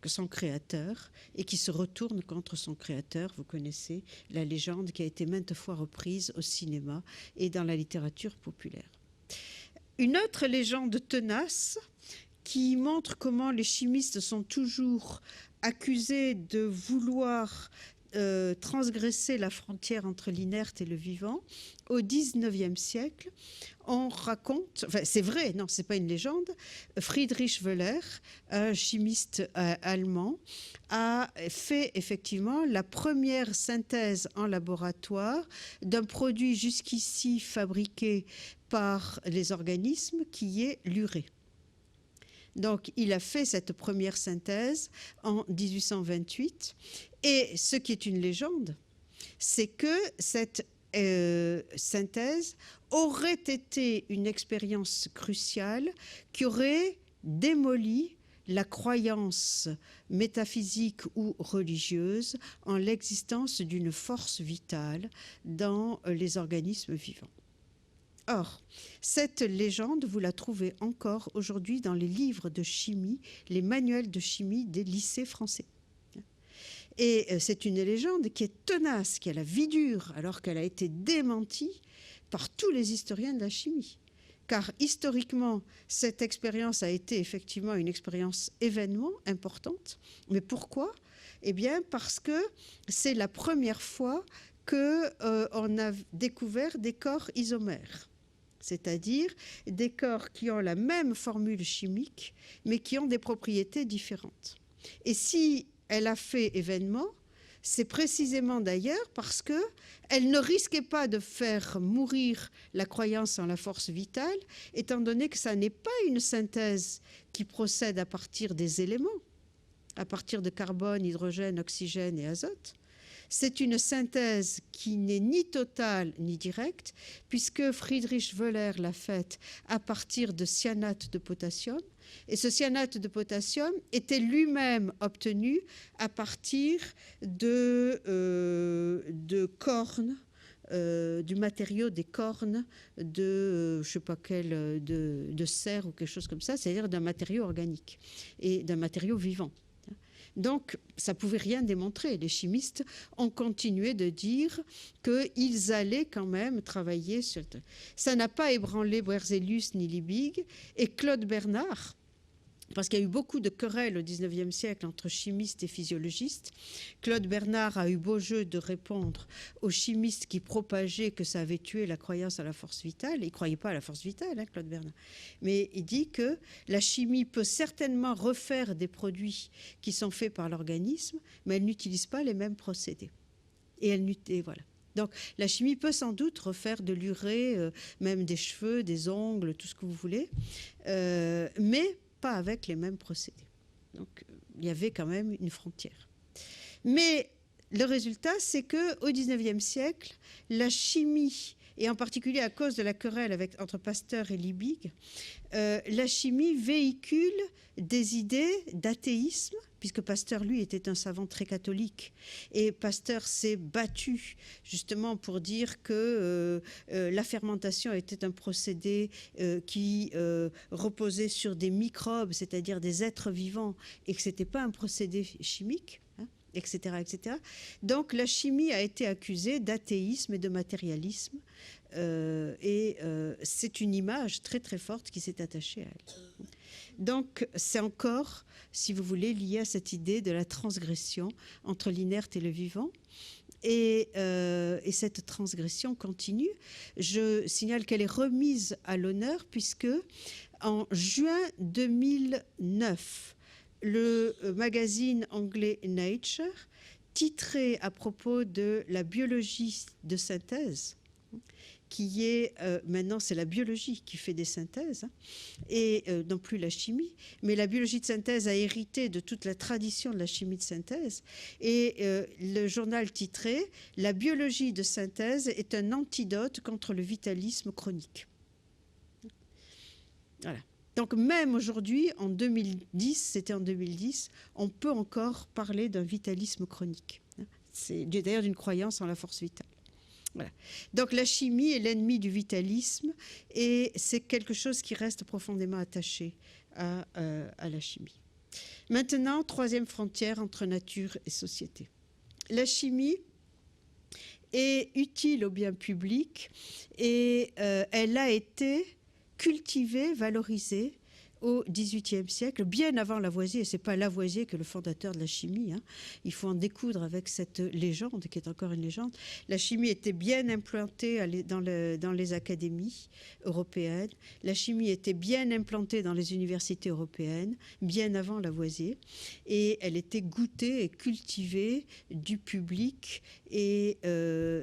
son créateur et qui se retourne contre son créateur. Vous connaissez la légende qui a été maintes fois reprise au cinéma et dans la littérature populaire. Une autre légende tenace qui montre comment les chimistes sont toujours accusés de vouloir transgresser la frontière entre l'inerte et le vivant. Au XIXe siècle, on raconte, enfin c'est vrai, non, c'est pas une légende, Friedrich Wöhler, un chimiste allemand, a fait effectivement la première synthèse en laboratoire d'un produit jusqu'ici fabriqué par les organismes, qui est l'urée. Donc, il a fait cette première synthèse en 1828. Et ce qui est une légende, c'est que cette synthèse aurait été une expérience cruciale qui aurait démoli la croyance métaphysique ou religieuse en l'existence d'une force vitale dans les organismes vivants. Or, cette légende, vous la trouvez encore aujourd'hui dans les livres de chimie, les manuels de chimie des lycées français. Et c'est une légende qui est tenace, qui a la vie dure, alors qu'elle a été démentie par tous les historiens de la chimie. Car historiquement, cette expérience a été effectivement une expérience événement importante. Mais pourquoi? Eh bien, parce que c'est la première fois qu'on a découvert des corps isomères, c'est-à-dire des corps qui ont la même formule chimique, mais qui ont des propriétés différentes. Et si elle a fait événement, c'est précisément d'ailleurs parce qu'elle ne risquait pas de faire mourir la croyance en la force vitale, étant donné que ça n'est pas une synthèse qui procède à partir des éléments, à partir de carbone, hydrogène, oxygène et azote. C'est une synthèse qui n'est ni totale ni directe, puisque Friedrich Wöhler l'a faite à partir de cyanate de potassium. Et ce cyanate de potassium était lui-même obtenu à partir de cornes, du matériau des cornes de, je sais pas quel, de cerf ou quelque chose comme ça, c'est-à-dire d'un matériau organique et d'un matériau vivant. Donc, ça ne pouvait rien démontrer. Les chimistes ont continué de dire qu'ils allaient quand même travailler sur... Ça n'a pas ébranlé Berzelius ni Liebig. Et Claude Bernard, parce qu'il y a eu beaucoup de querelles au XIXe siècle entre chimistes et physiologistes, Claude Bernard a eu beau jeu de répondre aux chimistes qui propageaient que ça avait tué la croyance à la force vitale. Il ne croyait pas à la force vitale, hein, Claude Bernard. Mais il dit que la chimie peut certainement refaire des produits qui sont faits par l'organisme, mais elle n'utilise pas les mêmes procédés. Et voilà. Donc la chimie peut sans doute refaire de l'urée, même des cheveux, des ongles, tout ce que vous voulez, mais pas avec les mêmes procédés. Donc il y avait quand même une frontière. Mais le résultat, c'est qu'au XIXe siècle, la chimie, et en particulier à cause de la querelle entre Pasteur et Liebig, la chimie véhicule des idées d'athéisme, puisque Pasteur, lui, était un savant très catholique. Et Pasteur s'est battu justement pour dire que la fermentation était un procédé qui reposait sur des microbes, c'est-à-dire des êtres vivants, et que ce n'était pas un procédé chimique. Etc., etc. Donc la chimie a été accusée d'athéisme et de matérialisme, c'est une image très très forte qui s'est attachée à elle. Donc c'est encore, si vous voulez, lié à cette idée de la transgression entre l'inerte et le vivant. Et cette transgression continue. Je signale qu'elle est remise à l'honneur puisque en juin 2009, le magazine anglais Nature titrait à propos de la biologie de synthèse, qui est maintenant c'est la biologie qui fait des synthèses, et non plus la chimie, mais la biologie de synthèse a hérité de toute la tradition de la chimie de synthèse, et le journal titrait « La biologie de synthèse est un antidote contre le vitalisme chronique ». Voilà. Donc même aujourd'hui, en 2010, c'était en 2010, on peut encore parler d'un vitalisme chronique. C'est d'ailleurs d'une croyance en la force vitale. Voilà. Donc la chimie est l'ennemi du vitalisme et c'est quelque chose qui reste profondément attaché à la chimie. Maintenant, troisième frontière entre nature et société. La chimie est utile au bien public et elle a été cultivée, valorisée au XVIIIe siècle, bien avant Lavoisier. Ce n'est pas Lavoisier qui est le fondateur de la chimie. Il faut en découdre avec cette légende, qui est encore une légende. La chimie était bien implantée dans les académies européennes. La chimie était bien implantée dans les universités européennes, bien avant Lavoisier. Et elle était goûtée et cultivée du public et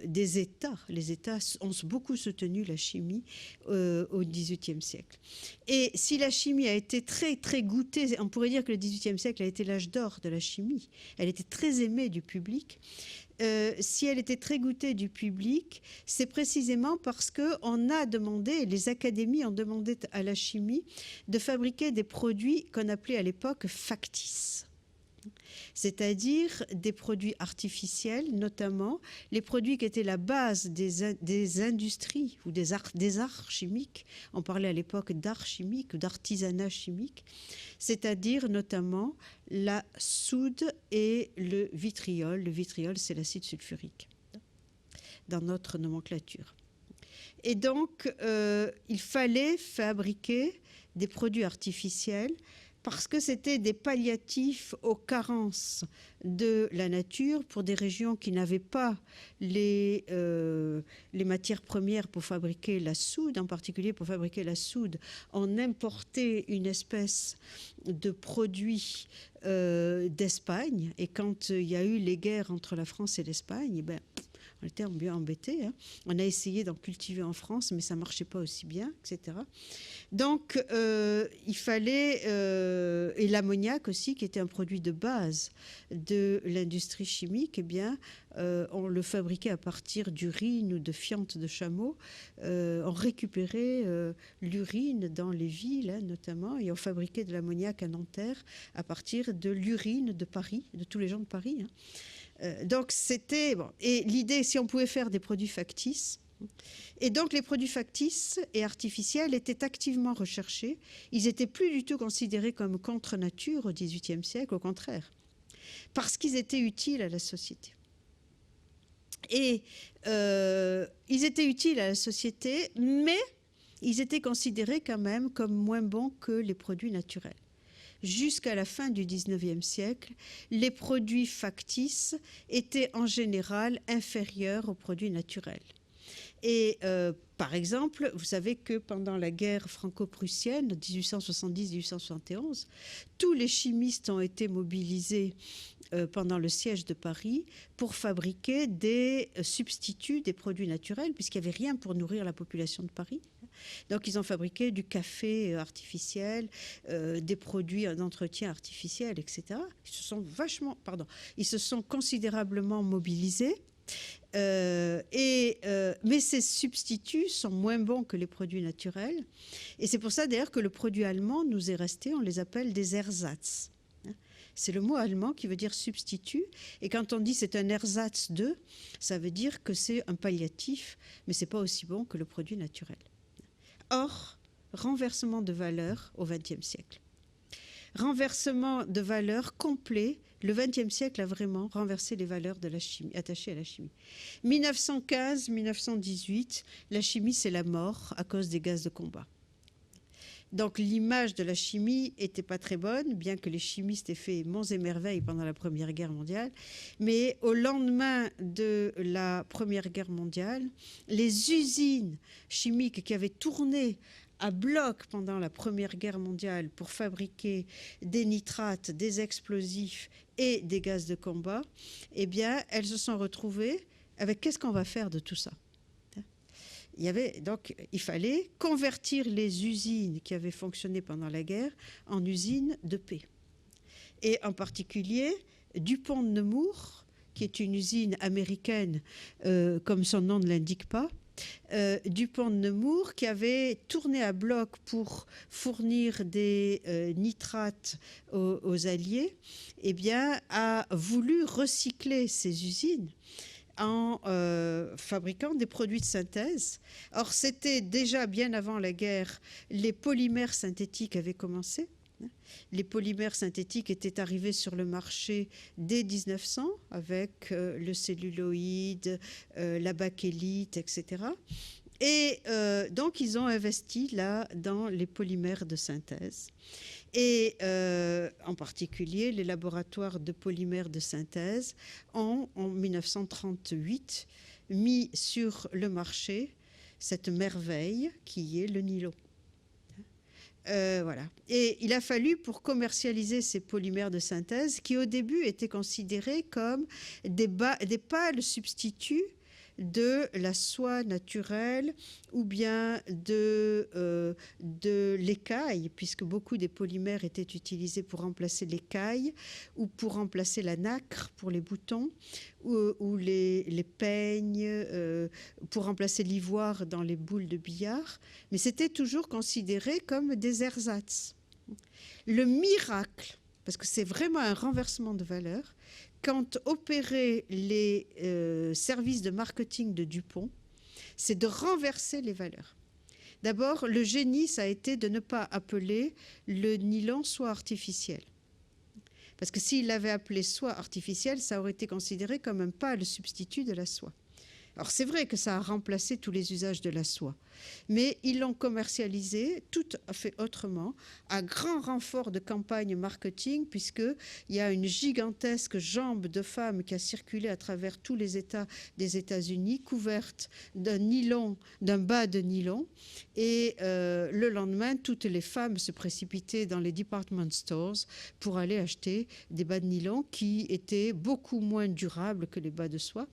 des États. Les États ont beaucoup soutenu la chimie au XVIIIe siècle. Et si la chimie a été très, très goûtée, on pourrait dire que le XVIIIe siècle a été l'âge d'or de la chimie. Elle était très aimée du public. Si elle était très goûtée du public, c'est précisément parce qu'on a demandé, les académies ont demandé à la chimie de fabriquer des produits qu'on appelait à l'époque factices. C'est-à-dire des produits artificiels, notamment les produits qui étaient la base des industries ou des arts chimiques. On parlait à l'époque d'art chimique ou d'artisanat chimique, c'est-à-dire notamment la soude et le vitriol. Le vitriol, c'est l'acide sulfurique dans notre nomenclature. Et donc, il fallait fabriquer des produits artificiels parce que c'était des palliatifs aux carences de la nature pour des régions qui n'avaient pas les matières premières pour fabriquer la soude. En particulier, pour fabriquer la soude, on importait une espèce de produit d'Espagne. Et quand il y a eu les guerres entre la France et l'Espagne, on était bien embêtés. On a essayé d'en cultiver en France, mais ça ne marchait pas aussi bien, etc. Donc, il fallait... et l'ammoniac aussi, qui était un produit de base de l'industrie chimique, eh bien, on le fabriquait à partir d'urine ou de fientes de chameau. On récupérait l'urine dans les villes, notamment, et on fabriquait de l'ammoniac à Nanterre à partir de l'urine de Paris, de tous les gens de Paris. Donc c'était... Bon. Et l'idée, si on pouvait faire des produits factices, et donc les produits factices et artificiels étaient activement recherchés. Ils n'étaient plus du tout considérés comme contre nature au XVIIIe siècle, au contraire, parce qu'ils étaient utiles à la société. Et ils étaient utiles à la société, mais ils étaient considérés quand même comme moins bons que les produits naturels. Jusqu'à la fin du XIXe siècle, les produits factices étaient en général inférieurs aux produits naturels. Et par exemple, vous savez que pendant la guerre franco-prussienne, 1870-1871, tous les chimistes ont été mobilisés pendant le siège de Paris pour fabriquer des substituts des produits naturels, puisqu'il n'y avait rien pour nourrir la population de Paris. Donc ils ont fabriqué du café artificiel, des produits d'entretien artificiel, etc. Ils se sont considérablement mobilisés. Mais ces substituts sont moins bons que les produits naturels. Et c'est pour ça d'ailleurs que le produit allemand nous est resté, on les appelle des Ersatz. C'est le mot allemand qui veut dire substitut. Et quand on dit c'est un Ersatz de, ça veut dire que c'est un palliatif, mais ce n'est pas aussi bon que le produit naturel. Or, renversement de valeur au XXe siècle. Renversement de valeur complet. Le XXe siècle a vraiment renversé les valeurs de la chimie, attachées à la chimie. 1915-1918, la chimie, c'est la mort à cause des gaz de combat. Donc l'image de la chimie n'était pas très bonne, bien que les chimistes aient fait monts et merveilles pendant la Première Guerre mondiale. Mais au lendemain de la Première Guerre mondiale, les usines chimiques qui avaient tourné à bloc pendant la Première Guerre mondiale pour fabriquer des nitrates, des explosifs et des gaz de combat, eh bien, elles se sont retrouvées avec qu'est-ce qu'on va faire de tout ça ? Il fallait convertir les usines qui avaient fonctionné pendant la guerre en usines de paix. Et en particulier, Dupont de Nemours, qui est une usine américaine, comme son nom ne l'indique pas, Dupont de Nemours, qui avait tourné à bloc pour fournir des nitrates aux Alliés, eh bien, a voulu recycler ces usines en fabriquant des produits de synthèse. Or, c'était déjà bien avant la guerre, les polymères synthétiques avaient commencé. Les polymères synthétiques étaient arrivés sur le marché dès 1900 avec le celluloïd, la bakélite, etc. Et donc, ils ont investi là dans les polymères de synthèse. Et en particulier, les laboratoires de polymères de synthèse ont, en 1938, mis sur le marché cette merveille qui est le nylon. Voilà. Et il a fallu, pour commercialiser ces polymères de synthèse, qui au début étaient considérés comme des pâles substituts de la soie naturelle ou bien de l'écaille, puisque beaucoup des polymères étaient utilisés pour remplacer l'écaille ou pour remplacer la nacre pour les boutons ou les peignes, pour remplacer l'ivoire dans les boules de billard. Mais c'était toujours considéré comme des ersatz. Le miracle, parce que c'est vraiment un renversement de valeur, quand opéraient les services de marketing de Dupont, c'est de renverser les valeurs. D'abord, le génie, ça a été de ne pas appeler le nylon soie artificielle. Parce que s'il l'avait appelé soie artificielle, ça aurait été considéré comme un pâle substitut de la soie. Alors c'est vrai que ça a remplacé tous les usages de la soie, mais ils l'ont commercialisé tout à fait autrement, à grand renfort de campagne marketing, puisqu'il y a une gigantesque jambe de femme qui a circulé à travers tous les États des États-Unis, couverte d'un bas de nylon, et le lendemain, toutes les femmes se précipitaient dans les department stores pour aller acheter des bas de nylon qui étaient beaucoup moins durables que les bas de soie,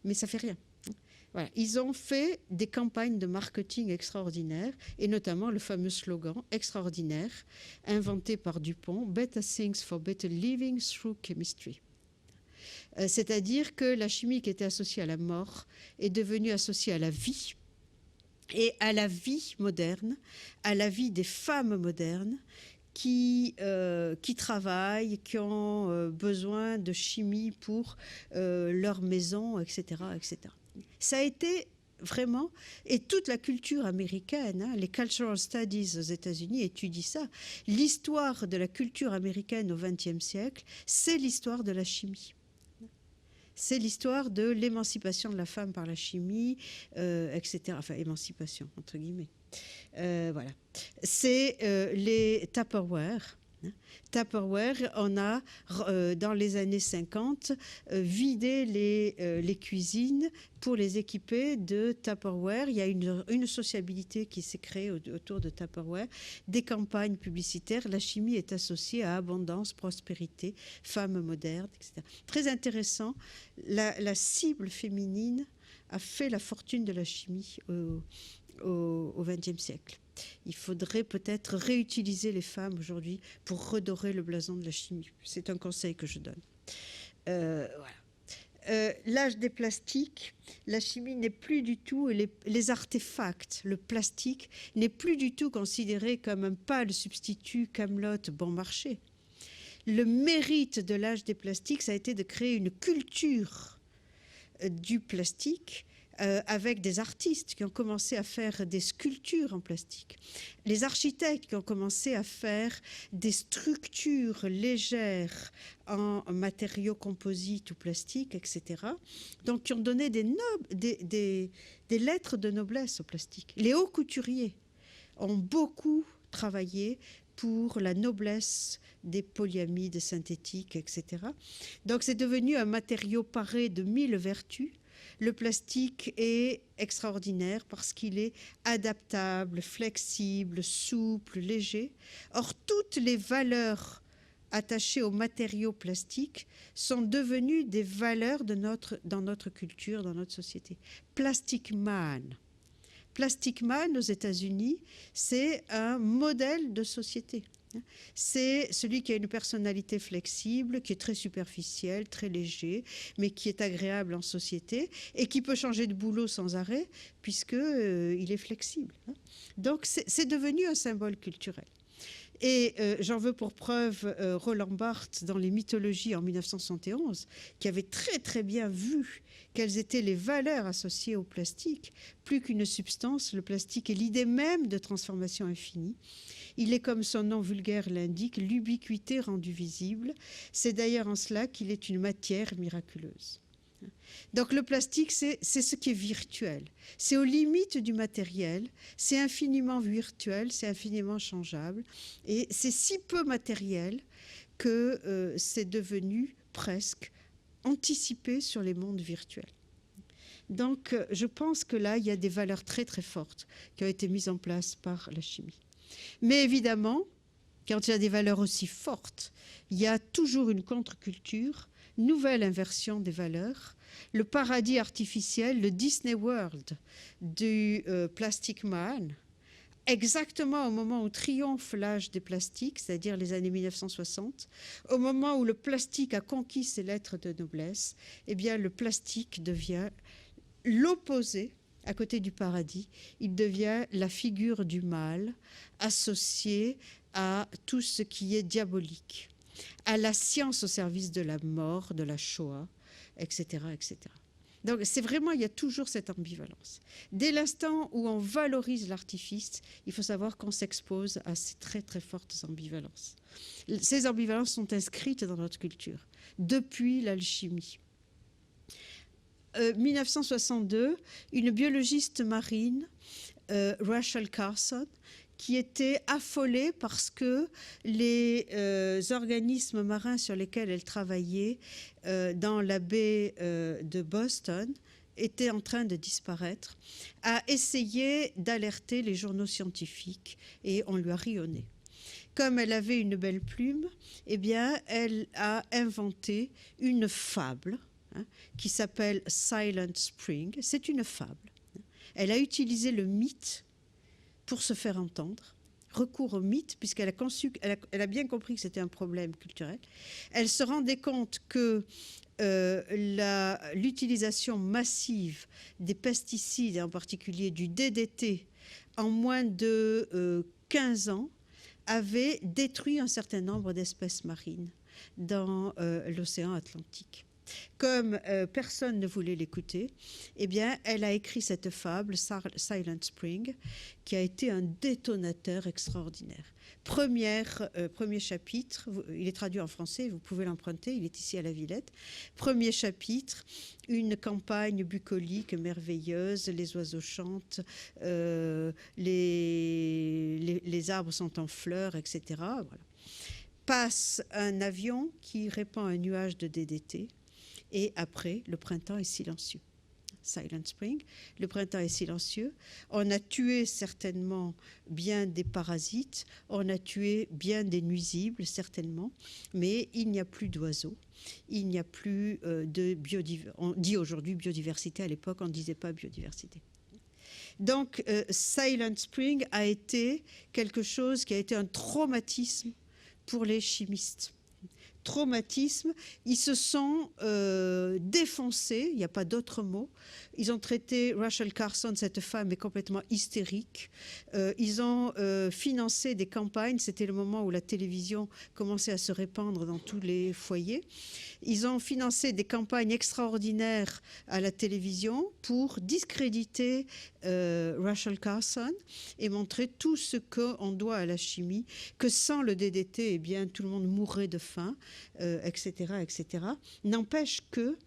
mais ça fait rien. Voilà. Ils ont fait des campagnes de marketing extraordinaires, et notamment le fameux slogan extraordinaire inventé par Dupont, « Better things for better living through chemistry ». C'est-à-dire que la chimie qui était associée à la mort est devenue associée à la vie, et à la vie moderne, à la vie des femmes modernes, qui travaillent, qui ont besoin de chimie pour leur maison, etc., etc. Ça a été vraiment, et toute la culture américaine, les cultural studies aux États-Unis étudient ça. L'histoire de la culture américaine au XXe siècle, c'est l'histoire de la chimie. C'est l'histoire de l'émancipation de la femme par la chimie, etc. Enfin, émancipation, entre guillemets. Voilà. C'est les Tupperware. Tupperware, on a, dans les années 50, vidé les cuisines pour les équiper de Tupperware. Il y a une sociabilité qui s'est créée autour de Tupperware, des campagnes publicitaires. La chimie est associée à abondance, prospérité, femmes modernes, etc. Très intéressant. La cible féminine a fait la fortune de la chimie au XXe siècle. Il faudrait peut-être réutiliser les femmes aujourd'hui pour redorer le blason de la chimie. C'est un conseil que je donne. Voilà. L'âge des plastiques, la chimie n'est plus du tout, les artefacts, le plastique n'est plus du tout considéré comme un pâle substitut Camelot bon marché. Le mérite de l'âge des plastiques, ça a été de créer une culture du plastique avec des artistes qui ont commencé à faire des sculptures en plastique, les architectes qui ont commencé à faire des structures légères en matériaux composites ou plastiques, etc. Donc, qui ont donné des lettres de noblesse au plastique. Les hauts couturiers ont beaucoup travaillé pour la noblesse des polyamides synthétiques, etc. Donc, c'est devenu un matériau paré de 1000 vertus. Le plastique est extraordinaire parce qu'il est adaptable, flexible, souple, léger. Or, toutes les valeurs attachées aux matériaux plastiques sont devenues des valeurs dans notre culture, dans notre société. Plastic Man. Plastic Man aux États-Unis, c'est un modèle de société. C'est celui qui a une personnalité flexible, qui est très superficielle, très léger, mais qui est agréable en société et qui peut changer de boulot sans arrêt puisqu'il est flexible. Donc c'est devenu un symbole culturel. Et j'en veux pour preuve Roland Barthes dans les mythologies en 1971, qui avait très très bien vu quelles étaient les valeurs associées au plastique. Plus qu'une substance, le plastique est l'idée même de transformation infinie. Il est, comme son nom vulgaire l'indique, l'ubiquité rendue visible. C'est d'ailleurs en cela qu'il est une matière miraculeuse. Donc le plastique, c'est ce qui est virtuel. C'est aux limites du matériel, c'est infiniment virtuel, c'est infiniment changeable. Et c'est si peu matériel que c'est devenu presque anticipé sur les mondes virtuels. Donc je pense que là, il y a des valeurs très très fortes qui ont été mises en place par la chimie. Mais évidemment, quand il y a des valeurs aussi fortes, il y a toujours une contre-culture, nouvelle inversion des valeurs, le paradis artificiel, le Disney World du Plastic Man, exactement au moment où triomphe l'âge des plastiques, c'est-à-dire les années 1960, au moment où le plastique a conquis ses lettres de noblesse, eh bien le plastique devient l'opposé. À côté du paradis, il devient la figure du mal associée à tout ce qui est diabolique, à la science au service de la mort, de la Shoah, etc., etc. Donc c'est vraiment, il y a toujours cette ambivalence. Dès l'instant où on valorise l'artifice, il faut savoir qu'on s'expose à ces très très fortes ambivalences. Ces ambivalences sont inscrites dans notre culture depuis l'alchimie. 1962, une biologiste marine, Rachel Carson, qui était affolée parce que les organismes marins sur lesquels elle travaillait dans la baie de Boston étaient en train de disparaître, a essayé d'alerter les journaux scientifiques et on lui a ri au nez. Comme elle avait une belle plume, eh bien, elle a inventé une fable qui s'appelle Silent Spring. C'est une fable. Elle a utilisé le mythe pour se faire entendre, recours au mythe, puisqu'elle a bien compris que c'était un problème culturel. Elle se rendait compte que l'utilisation massive des pesticides, et en particulier du DDT, en moins de 15 ans, avait détruit un certain nombre d'espèces marines dans l'océan Atlantique. Comme personne ne voulait l'écouter, eh bien, elle a écrit cette fable, Silent Spring, qui a été un détonateur extraordinaire. Premier chapitre, il est traduit en français, vous pouvez l'emprunter, il est ici à la Villette. Premier chapitre, une campagne bucolique merveilleuse, les oiseaux chantent, les arbres sont en fleurs, etc. Voilà. passe un avion qui répand un nuage de DDT, et après, le printemps est silencieux. Silent Spring, le printemps est silencieux. On a tué certainement bien des parasites, on a tué bien des nuisibles, certainement, mais il n'y a plus d'oiseaux, il n'y a plus de biodiversité. On dit aujourd'hui biodiversité, à l'époque on ne disait pas biodiversité. Donc, Silent Spring a été quelque chose qui a été un traumatisme pour les chimistes. Traumatisme, ils se sont défoncés, il n'y a pas d'autre mot. Ils ont traité Rachel Carson, cette femme est complètement hystérique. Ils ont financé des campagnes, c'était le moment où la télévision commençait à se répandre dans tous les foyers. Ils ont financé des campagnes extraordinaires à la télévision pour discréditer Rachel Carson et montrer tout ce qu'on doit à la chimie, que sans le DDT, eh bien, tout le monde mourrait de faim, etc., etc. N'empêche que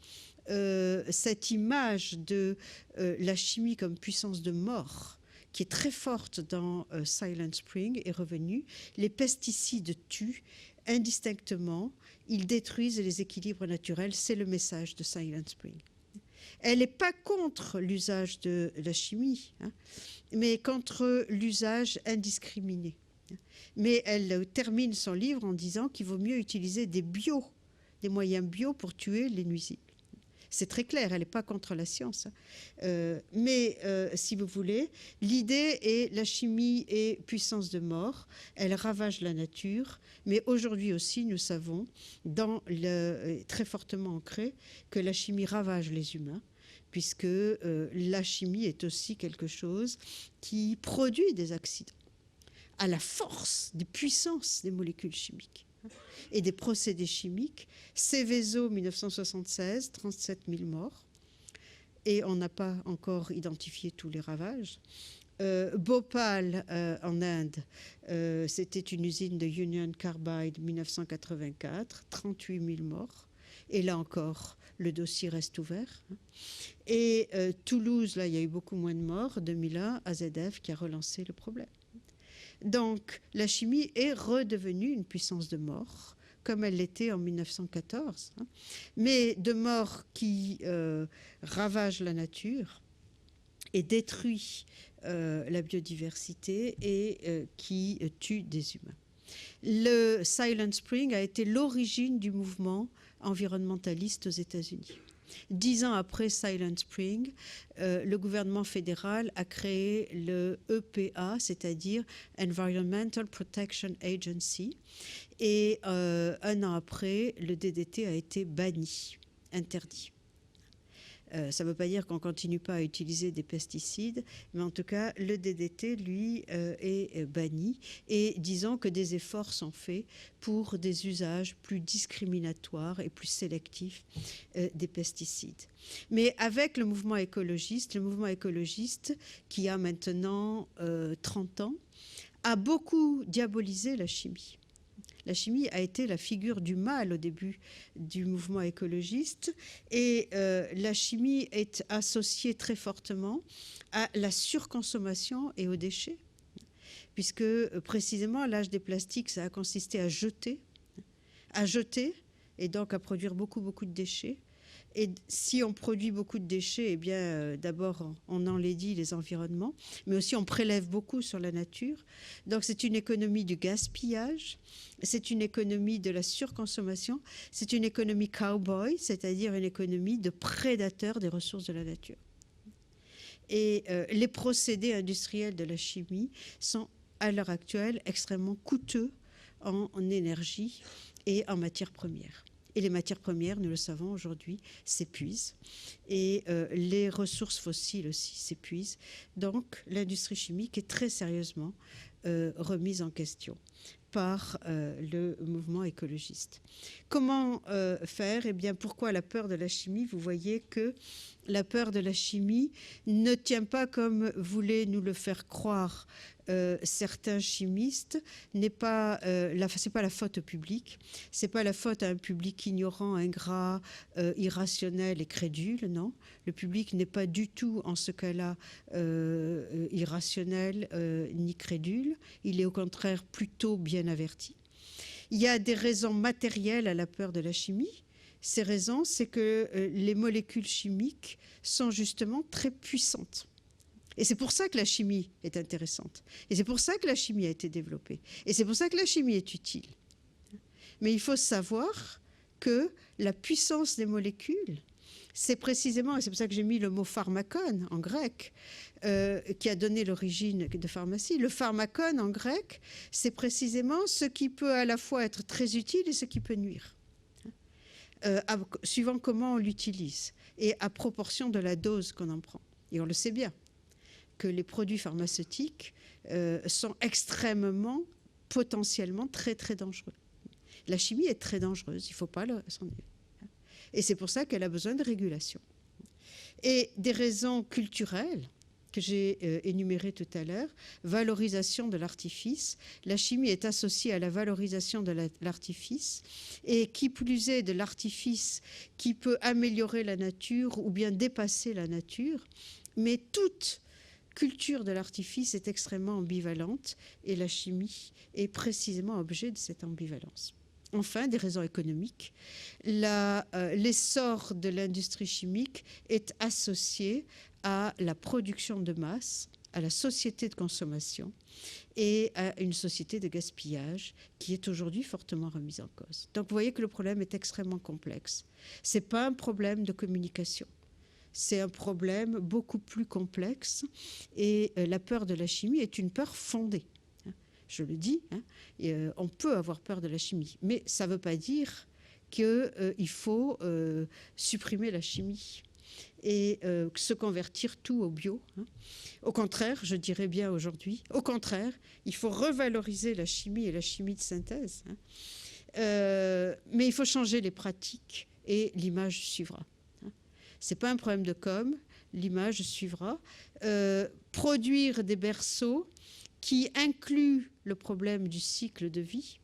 cette image de la chimie comme puissance de mort, qui est très forte dans Silent Spring, est revenue. Les pesticides tuent indistinctement, ils détruisent les équilibres naturels. C'est le message de Silent Spring. Elle n'est pas contre l'usage de la chimie, hein, mais contre l'usage indiscriminé. Mais elle termine son livre en disant qu'il vaut mieux utiliser des moyens bio pour tuer les nuisibles. C'est très clair, elle n'est pas contre la science. Mais si vous voulez, l'idée est la chimie est puissance de mort, elle ravage la nature, mais aujourd'hui aussi, nous savons, très fortement ancré, que la chimie ravage les humains, puisque la chimie est aussi quelque chose qui produit des accidents à la force des puissances des molécules chimiques et des procédés chimiques. Seveso, 1976, 37 000 morts, et on n'a pas encore identifié tous les ravages. Bhopal, en Inde, c'était une usine de Union Carbide, 1984, 38 000 morts, et là encore, le dossier reste ouvert. Et Toulouse, là, il y a eu beaucoup moins de morts, 2001, AZF qui a relancé le problème. Donc, la chimie est redevenue une puissance de mort, comme elle l'était en 1914, hein, mais de mort qui ravage la nature et détruit la biodiversité et qui tue des humains. Le Silent Spring a été l'origine du mouvement environnementaliste aux États-Unis. 10 ans après Silent Spring, le gouvernement fédéral a créé le EPA, c'est-à-dire Environmental Protection Agency, et un an après, le DDT a été banni, interdit. Ça ne veut pas dire qu'on ne continue pas à utiliser des pesticides, mais en tout cas, le DDT, lui, est banni. Et disons que des efforts sont faits pour des usages plus discriminatoires et plus sélectifs des pesticides. Mais avec le mouvement écologiste qui a maintenant 30 ans, a beaucoup diabolisé la chimie. La chimie a été la figure du mal au début du mouvement écologiste et la chimie est associée très fortement à la surconsommation et aux déchets, puisque précisément l'âge des plastiques, ça a consisté à jeter et donc à produire beaucoup de déchets. Et si on produit beaucoup de déchets, eh bien, d'abord, on enlaidit les environnements, mais aussi on prélève beaucoup sur la nature. Donc, c'est une économie du gaspillage, c'est une économie de la surconsommation, c'est une économie cowboy, c'est-à-dire une économie de prédateur des ressources de la nature. Et les procédés industriels de la chimie sont, à l'heure actuelle, extrêmement coûteux en énergie et en matières premières. Et les matières premières, nous le savons aujourd'hui, s'épuisent. Et les ressources fossiles aussi s'épuisent. Donc, l'industrie chimique est très sérieusement remise en question par le mouvement écologiste. Comment faire ? Eh bien, pourquoi la peur de la chimie ? Vous voyez que la peur de la chimie ne tient pas comme voulaient nous le faire croire certains chimistes, c'est pas la faute au public, c'est pas la faute à un public ignorant, ingrat, irrationnel et crédule, non. Le public n'est pas du tout en ce cas-là irrationnel ni crédule, il est au contraire plutôt bien averti. Il y a des raisons matérielles à la peur de la chimie. Ces raisons, c'est que les molécules chimiques sont justement très puissantes. Et c'est pour ça que la chimie est intéressante. Et c'est pour ça que la chimie a été développée. Et c'est pour ça que la chimie est utile. Mais il faut savoir que la puissance des molécules, c'est précisément, et c'est pour ça que j'ai mis le mot pharmakon en grec, qui a donné l'origine de pharmacie. Le pharmakon en grec, c'est précisément ce qui peut à la fois être très utile et ce qui peut nuire, suivant comment on l'utilise et à proportion de la dose qu'on en prend. Et on le sait bien, que les produits pharmaceutiques sont extrêmement, potentiellement très, très dangereux. La chimie est très dangereuse, il ne faut pas s'en enlever. Et c'est pour ça qu'elle a besoin de régulation. Et des raisons culturelles que j'ai énumérées tout à l'heure, valorisation de l'artifice. La chimie est associée à la valorisation de l'artifice, et qui plus est de l'artifice qui peut améliorer la nature ou bien dépasser la nature. Mais toute culture de l'artifice est extrêmement ambivalente, et la chimie est précisément objet de cette ambivalence. Enfin, des raisons économiques. L'essor de l'industrie chimique est associé à la production de masse, à la société de consommation et à une société de gaspillage qui est aujourd'hui fortement remise en cause. Donc vous voyez que le problème est extrêmement complexe. Ce n'est pas un problème de communication. C'est un problème beaucoup plus complexe, et la peur de la chimie est une peur fondée. Je le dis, on peut avoir peur de la chimie, mais ça ne veut pas dire qu'il faut supprimer la chimie et se convertir tout au bio. Au contraire, je dirais bien aujourd'hui, au contraire, il faut revaloriser la chimie et la chimie de synthèse. Mais il faut changer les pratiques et l'image suivra. Ce n'est pas un problème de com', l'image suivra. Produire des berceaux qui incluent le problème du cycle de vie,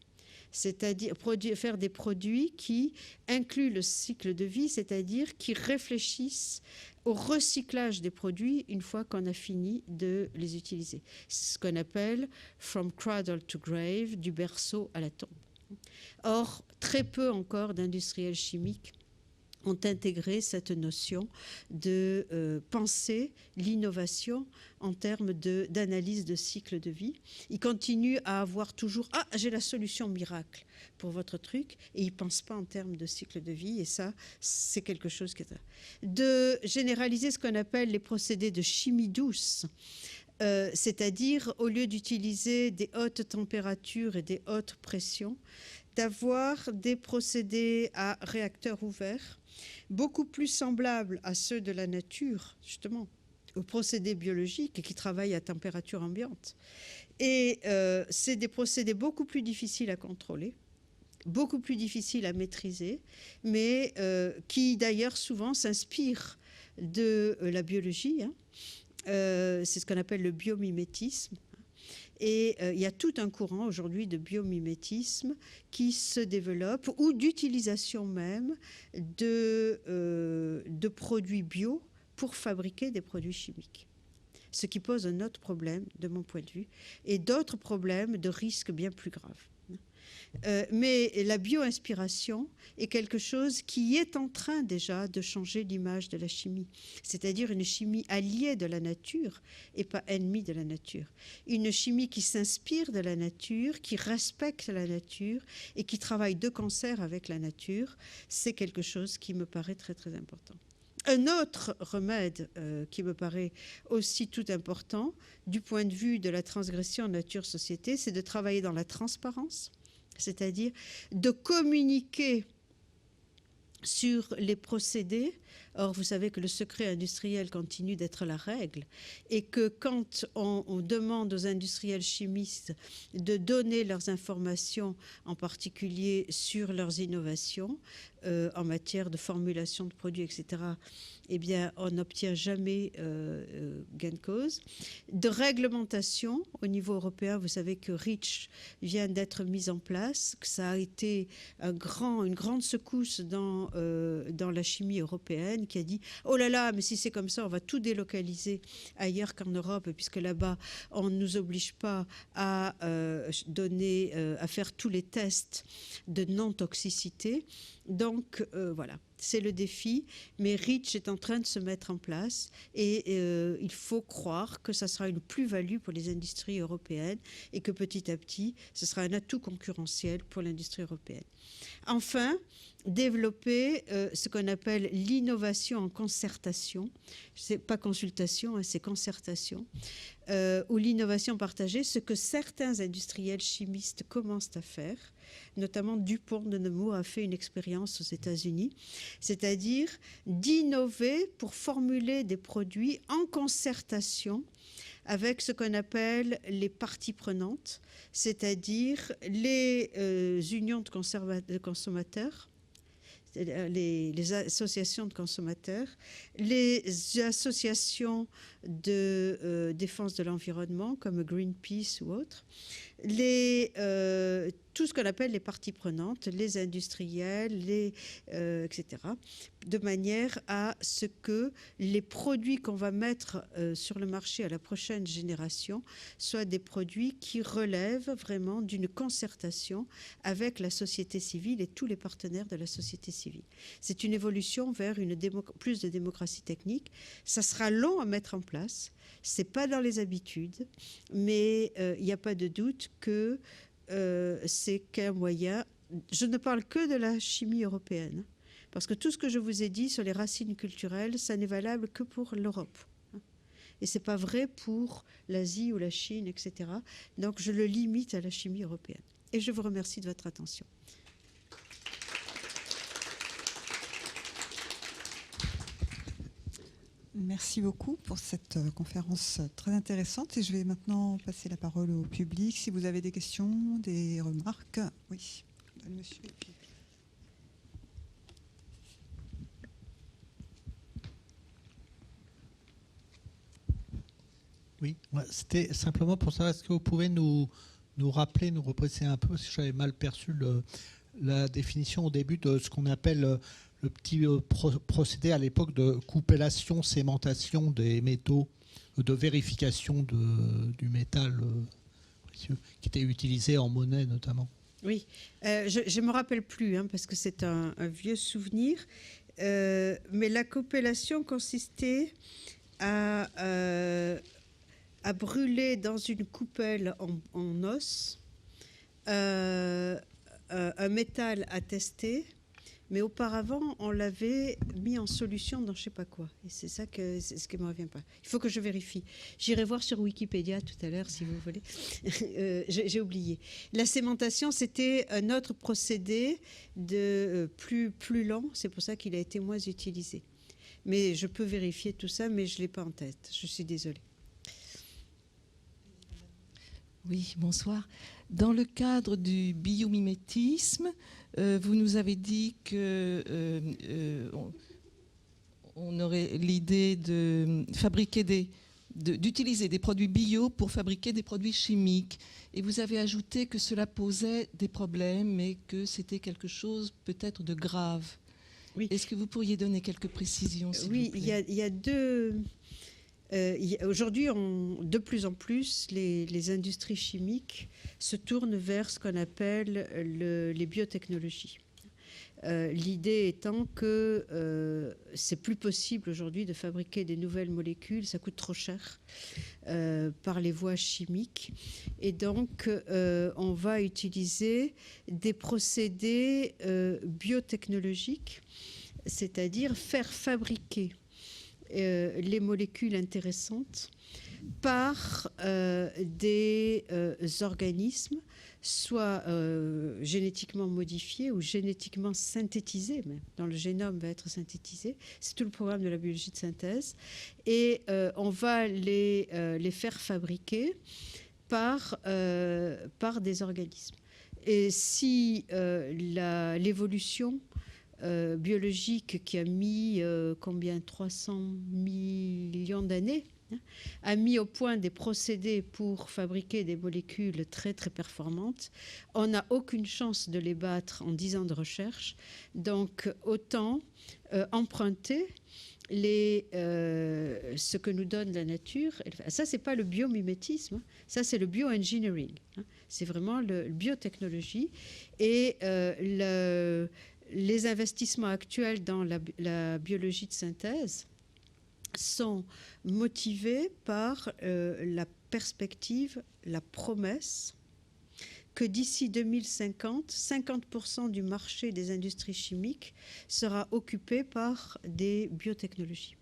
c'est-à-dire faire des produits qui incluent le cycle de vie, c'est-à-dire qui réfléchissent au recyclage des produits une fois qu'on a fini de les utiliser. C'est ce qu'on appelle « from cradle to grave », du berceau à la tombe. Or, très peu encore d'industriels chimiques ont intégré cette notion de penser l'innovation en termes d'analyse de cycle de vie. Ils continuent à avoir toujours « Ah, j'ai la solution miracle pour votre truc » et ils ne pensent pas en termes de cycle de vie, et ça, c'est quelque chose qui est... De généraliser ce qu'on appelle les procédés de chimie douce, c'est-à-dire, au lieu d'utiliser des hautes températures et des hautes pressions, d'avoir des procédés à réacteurs ouverts, beaucoup plus semblables à ceux de la nature, justement, aux procédés biologiques et qui travaillent à température ambiante. Et c'est des procédés beaucoup plus difficiles à contrôler, beaucoup plus difficiles à maîtriser, mais qui d'ailleurs souvent s'inspirent de la biologie. C'est ce qu'on appelle le biomimétisme. Et il y a tout un courant aujourd'hui de biomimétisme qui se développe, ou d'utilisation même de produits bio pour fabriquer des produits chimiques. Ce qui pose un autre problème, de mon point de vue, et d'autres problèmes de risques bien plus graves. Mais la bio-inspiration est quelque chose qui est en train déjà de changer l'image de la chimie, c'est-à-dire une chimie alliée de la nature et pas ennemie de la nature. Une chimie qui s'inspire de la nature, qui respecte la nature et qui travaille de concert avec la nature, c'est quelque chose qui me paraît très très important. Un autre remède qui me paraît aussi tout important du point de vue de la transgression nature-société, c'est de travailler dans la transparence, c'est-à-dire de communiquer sur les procédés. Or, vous savez que le secret industriel continue d'être la règle, et que quand on demande aux industriels chimistes de donner leurs informations, en particulier sur leurs innovations en matière de formulation de produits, etc., eh bien, on n'obtient jamais gain de cause. De réglementation au niveau européen, vous savez que REACH vient d'être mise en place, que ça a été une grande secousse dans dans la chimie européenne qui a dit « Oh là là, mais si c'est comme ça, on va tout délocaliser ailleurs qu'en Europe, puisque là-bas, on ne nous oblige pas à à faire tous les tests de non-toxicité. » Donc, voilà, c'est le défi. Mais REACH est en train de se mettre en place et il faut croire que ça sera une plus-value pour les industries européennes et que petit à petit, ce sera un atout concurrentiel pour l'industrie européenne. Enfin, développer ce qu'on appelle l'innovation en concertation. C'est pas consultation, hein, c'est concertation. Ou l'innovation partagée, ce que certains industriels chimistes commencent à faire. Notamment Dupont de Nemours a fait une expérience aux États-Unis, c'est-à-dire d'innover pour formuler des produits en concertation avec ce qu'on appelle les parties prenantes, c'est-à-dire les unions de consommateurs, les associations de consommateurs, les associations de défense de l'environnement comme Greenpeace ou autres, tout ce qu'on appelle les parties prenantes, les industriels, etc., de manière à ce que les produits qu'on va mettre sur le marché à la prochaine génération soient des produits qui relèvent vraiment d'une concertation avec la société civile et tous les partenaires de la société civile. C'est une évolution vers plus de démocratie technique. Ça sera long à mettre en place. Ce n'est pas dans les habitudes, mais il n'y a pas de doute que c'est qu'un moyen. Je ne parle que de la chimie européenne, parce que tout ce que je vous ai dit sur les racines culturelles, ça n'est valable que pour l'Europe. Et ce n'est pas vrai pour l'Asie ou la Chine, etc. Donc je le limite à la chimie européenne. Et je vous remercie de votre attention. Merci beaucoup pour cette conférence très intéressante et je vais maintenant passer la parole au public. Si vous avez des questions, des remarques. Oui, monsieur. Oui, c'était simplement pour savoir, est-ce que vous pouvez nous rappeler, nous repréciser un peu, parce que j'avais mal perçu la définition au début de ce qu'on appelle le petit procédé à l'époque de coupellation, sémentation des métaux, de vérification du métal précieux, qui était utilisé en monnaie notamment. Oui, je ne me rappelle plus, hein, parce que c'est un vieux souvenir, mais la coupellation consistait à brûler dans une coupelle en os un métal à tester. Mais auparavant, on l'avait mis en solution dans je ne sais pas quoi. Et c'est ça c'est ce qui ne me revient pas. Il faut que je vérifie. J'irai voir sur Wikipédia tout à l'heure, si vous voulez. J'ai oublié. La sémentation, c'était un autre procédé plus lent. C'est pour ça qu'il a été moins utilisé. Mais je peux vérifier tout ça, mais je ne l'ai pas en tête. Je suis désolée. Oui, bonsoir. Dans le cadre du biomimétisme, vous nous avez dit on aurait l'idée de fabriquer d'utiliser des produits bio pour fabriquer des produits chimiques. Et vous avez ajouté que cela posait des problèmes et que c'était quelque chose peut-être de grave. Oui. Est-ce que vous pourriez donner quelques précisions, s'il vous plaît ? Oui, il y a deux... Aujourd'hui, de plus en plus, les industries chimiques se tournent vers ce qu'on appelle les biotechnologies. L'idée étant que c'est plus possible aujourd'hui de fabriquer des nouvelles molécules, ça coûte trop cher par les voies chimiques. Et donc, on va utiliser des procédés biotechnologiques, c'est-à-dire faire fabriquer les molécules intéressantes par des organismes, soit génétiquement modifiés ou génétiquement synthétisés, même, dont le génome va être synthétisé. C'est tout le programme de la biologie de synthèse. Et on va les faire fabriquer par des organismes. Et si l'évolution biologique qui a mis combien 300 millions d'années, hein, a mis au point des procédés pour fabriquer des molécules très très performantes. On n'a aucune chance de les battre en 10 ans de recherche. Donc autant emprunter ce que nous donne la nature. Ça, c'est pas le biomimétisme, hein. Ça, c'est le bioengineering, hein. C'est vraiment le biotechnologie. Et les investissements actuels dans la biologie de synthèse sont motivés par la perspective, la promesse que d'ici 2050, 50% du marché des industries chimiques sera occupé par des biotechnologies.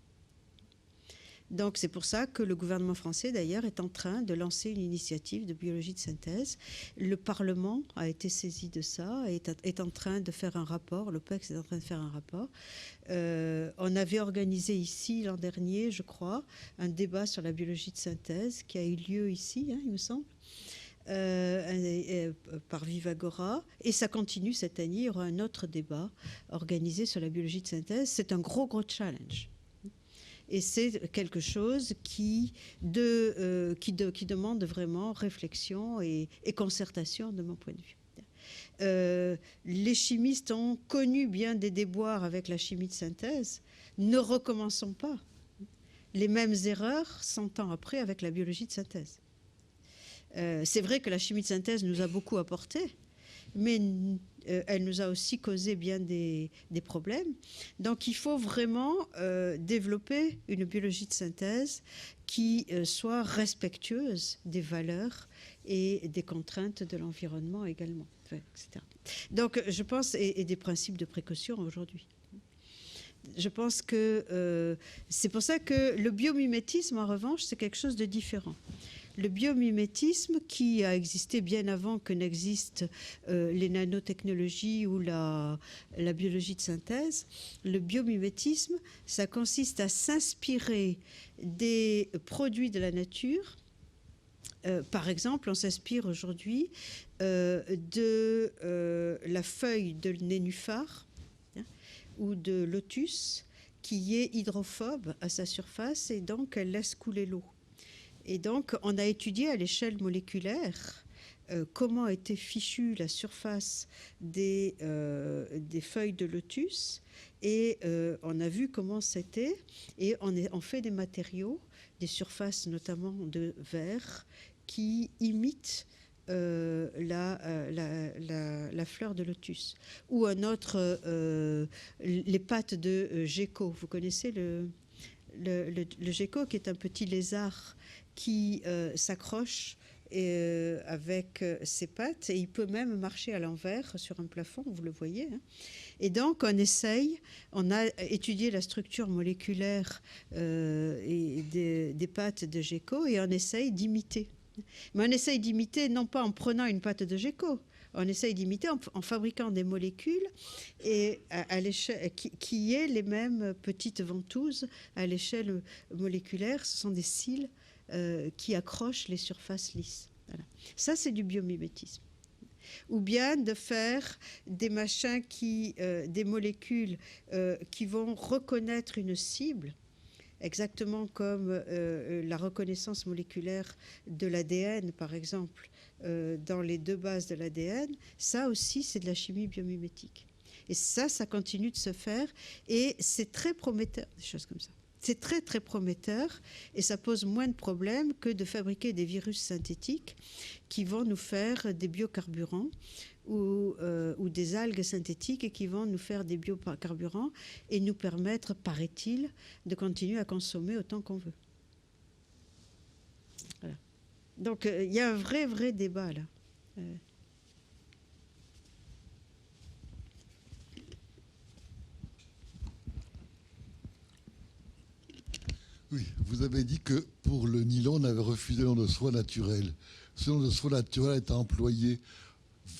Donc c'est pour ça que le gouvernement français, d'ailleurs, est en train de lancer une initiative de biologie de synthèse. Le Parlement a été saisi de ça, est en train de faire un rapport, l'OPEX est en train de faire un rapport. On avait organisé ici l'an dernier, je crois, un débat sur la biologie de synthèse qui a eu lieu ici, hein, il me semble. Par Vivagora, et ça continue cette année. Il y aura un autre débat organisé sur la biologie de synthèse. C'est un gros challenge, et c'est quelque chose qui demande vraiment réflexion et concertation de mon point de vue. Les chimistes ont connu bien des déboires avec la chimie de synthèse. Ne recommençons pas les mêmes erreurs 100 ans après avec la biologie de synthèse. C'est vrai que la chimie de synthèse nous a beaucoup apporté, mais elle nous a aussi causé bien des problèmes. Donc il faut vraiment développer une biologie de synthèse qui soit respectueuse des valeurs et des contraintes de l'environnement également, etc. Donc je pense, et des principes de précaution aujourd'hui. Je pense que c'est pour ça que le biomimétisme, en revanche, c'est quelque chose de différent. Le biomimétisme, qui a existé bien avant que n'existent les nanotechnologies ou la biologie de synthèse, le biomimétisme, ça consiste à s'inspirer des produits de la nature. Par exemple, on s'inspire aujourd'hui de la feuille de nénuphar, hein, ou de lotus, qui est hydrophobe à sa surface, et donc elle laisse couler l'eau. Et donc, on a étudié à l'échelle moléculaire comment était fichue la surface des feuilles de lotus, et on a vu comment c'était, et on fait des matériaux, des surfaces notamment de verre, qui imitent la fleur de lotus. Ou un autre, les pattes de gecko. Vous connaissez le gecko, qui est un petit lézard qui s'accroche avec ses pattes, et il peut même marcher à l'envers sur un plafond, vous le voyez, hein. Et donc on a étudié la structure moléculaire des pattes de gecko, et on essaye d'imiter. Mais on essaye d'imiter non pas en prenant une patte de gecko, on essaye d'imiter en fabriquant des molécules et à l'échelle, qui aient les mêmes petites ventouses à l'échelle moléculaire. Ce sont des cils qui accrochent les surfaces lisses. Voilà. Ça, c'est du biomimétisme. Ou bien de faire des machins des molécules qui vont reconnaître une cible, exactement comme la reconnaissance moléculaire de l'ADN, par exemple, dans les 2 bases de l'ADN. Ça aussi, c'est de la chimie biomimétique. Et ça continue de se faire, et c'est très prometteur, des choses comme ça. C'est très, très prometteur, et ça pose moins de problèmes que de fabriquer des virus synthétiques qui vont nous faire des biocarburants ou des algues synthétiques, et qui vont nous faire des biocarburants et nous permettre, paraît-il, de continuer à consommer autant qu'on veut. Voilà. Donc, il y a un vrai débat là. Oui, vous avez dit que pour le nylon, on avait refusé le nom de soie naturelle. Ce nom de soie naturelle est employé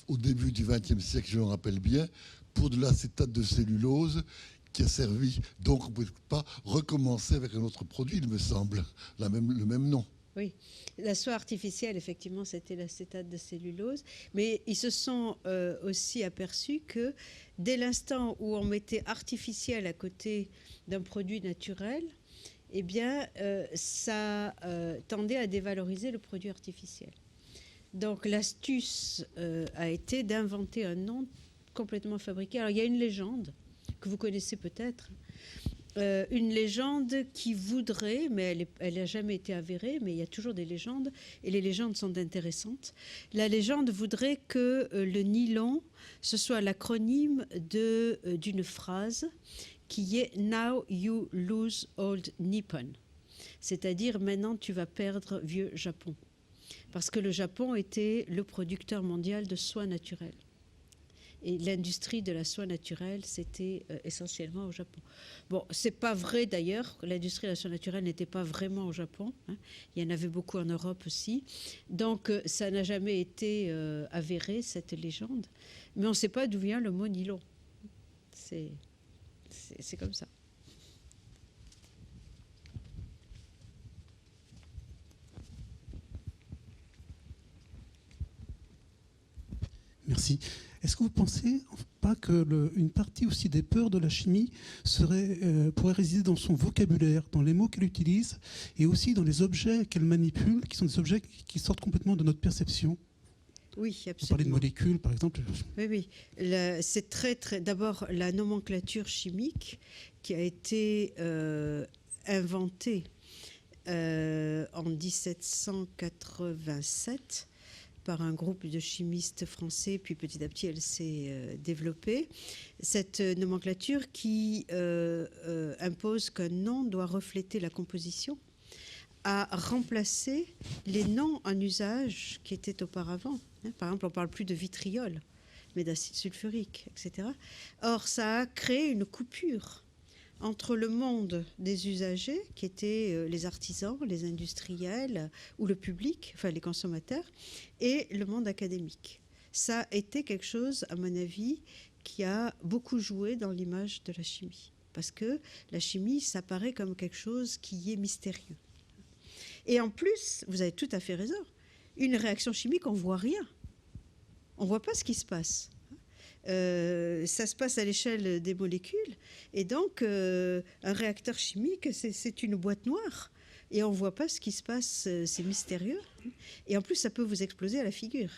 au début du XXe siècle, je me rappelle bien, pour de l'acétate de cellulose qui a servi. Donc on ne peut pas recommencer avec un autre produit, il me semble, le même nom. Oui, la soie artificielle, effectivement, c'était l'acétate de cellulose, mais ils se sont aussi aperçus que dès l'instant où on mettait artificiel à côté d'un produit naturel, eh bien, ça tendait à dévaloriser le produit artificiel. Donc, l'astuce a été d'inventer un nom complètement fabriqué. Alors, il y a une légende que vous connaissez peut-être, une légende qui voudrait, mais elle n'a jamais été avérée, mais il y a toujours des légendes, et les légendes sont intéressantes. La légende voudrait que le nylon, ce soit l'acronyme d'une phrase qui est « Now you lose old Nippon », c'est-à-dire « Maintenant tu vas perdre vieux Japon », parce que le Japon était le producteur mondial de soie naturelle. Et l'industrie de la soie naturelle, c'était essentiellement au Japon. Bon, c'est pas vrai d'ailleurs, l'industrie de la soie naturelle n'était pas vraiment au Japon, hein. Il y en avait beaucoup en Europe aussi. Donc, ça n'a jamais été avéré, cette légende. Mais on ne sait pas d'où vient le mot nylon. C'est comme ça. Merci. Est-ce que vous ne pensez pas qu'une partie aussi des peurs de la chimie pourrait résider dans son vocabulaire, dans les mots qu'elle utilise, et aussi dans les objets qu'elle manipule, qui sont des objets qui sortent complètement de notre perception? Oui, absolument. Vous parlez de molécules, par exemple. Oui, oui. C'est très. D'abord, la nomenclature chimique qui a été inventée en 1787 par un groupe de chimistes français, puis petit à petit elle s'est développée. Cette nomenclature qui impose qu'un nom doit refléter la composition a remplacé les noms en usage qui étaient auparavant. Par exemple, on ne parle plus de vitriol, mais d'acide sulfurique, etc. Or, ça a créé une coupure entre le monde des usagers, qui étaient les artisans, les industriels ou le public, enfin les consommateurs, et le monde académique. Ça a été quelque chose, à mon avis, qui a beaucoup joué dans l'image de la chimie. Parce que la chimie, ça paraît comme quelque chose qui est mystérieux. Et en plus, vous avez tout à fait raison, une réaction chimique, on ne voit rien. On ne voit pas ce qui se passe. Ça se passe à l'échelle des molécules. Et donc, un réacteur chimique, c'est une boîte noire. Et on ne voit pas ce qui se passe, c'est mystérieux. Et en plus, ça peut vous exploser à la figure.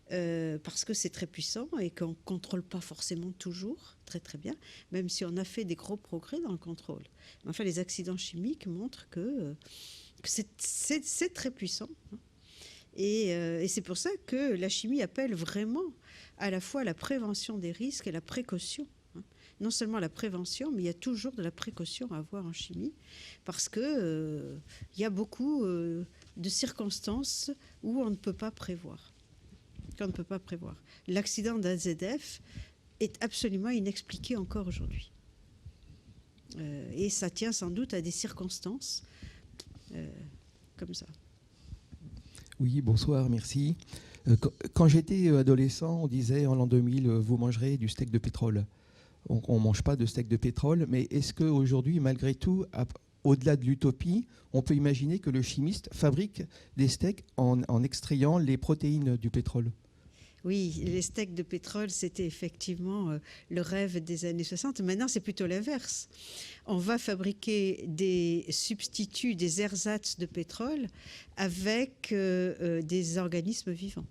Parce que c'est très puissant et qu'on ne contrôle pas forcément toujours très très bien, même si on a fait des gros progrès dans le contrôle. Mais enfin, les accidents chimiques montrent que c'est très puissant. Et c'est pour ça que la chimie appelle vraiment à la fois la prévention des risques et la précaution. Non seulement la prévention, mais il y a toujours de la précaution à avoir en chimie, parce que il y a beaucoup de circonstances où on ne peut pas prévoir. Qu'on ne peut pas prévoir. L'accident d'AZF est absolument inexpliqué encore aujourd'hui. Et ça tient sans doute à des circonstances comme ça. Oui, bonsoir, merci. Quand j'étais adolescent, on disait en l'an 2000, vous mangerez du steak de pétrole. On ne mange pas de steak de pétrole, mais est-ce qu'aujourd'hui, malgré tout, au-delà de l'utopie, on peut imaginer que le chimiste fabrique des steaks en extrayant les protéines du pétrole? Oui, les steaks de pétrole, c'était effectivement le rêve des années 60. Maintenant, c'est plutôt l'inverse. On va fabriquer des substituts, des ersatz de pétrole avec des organismes vivants.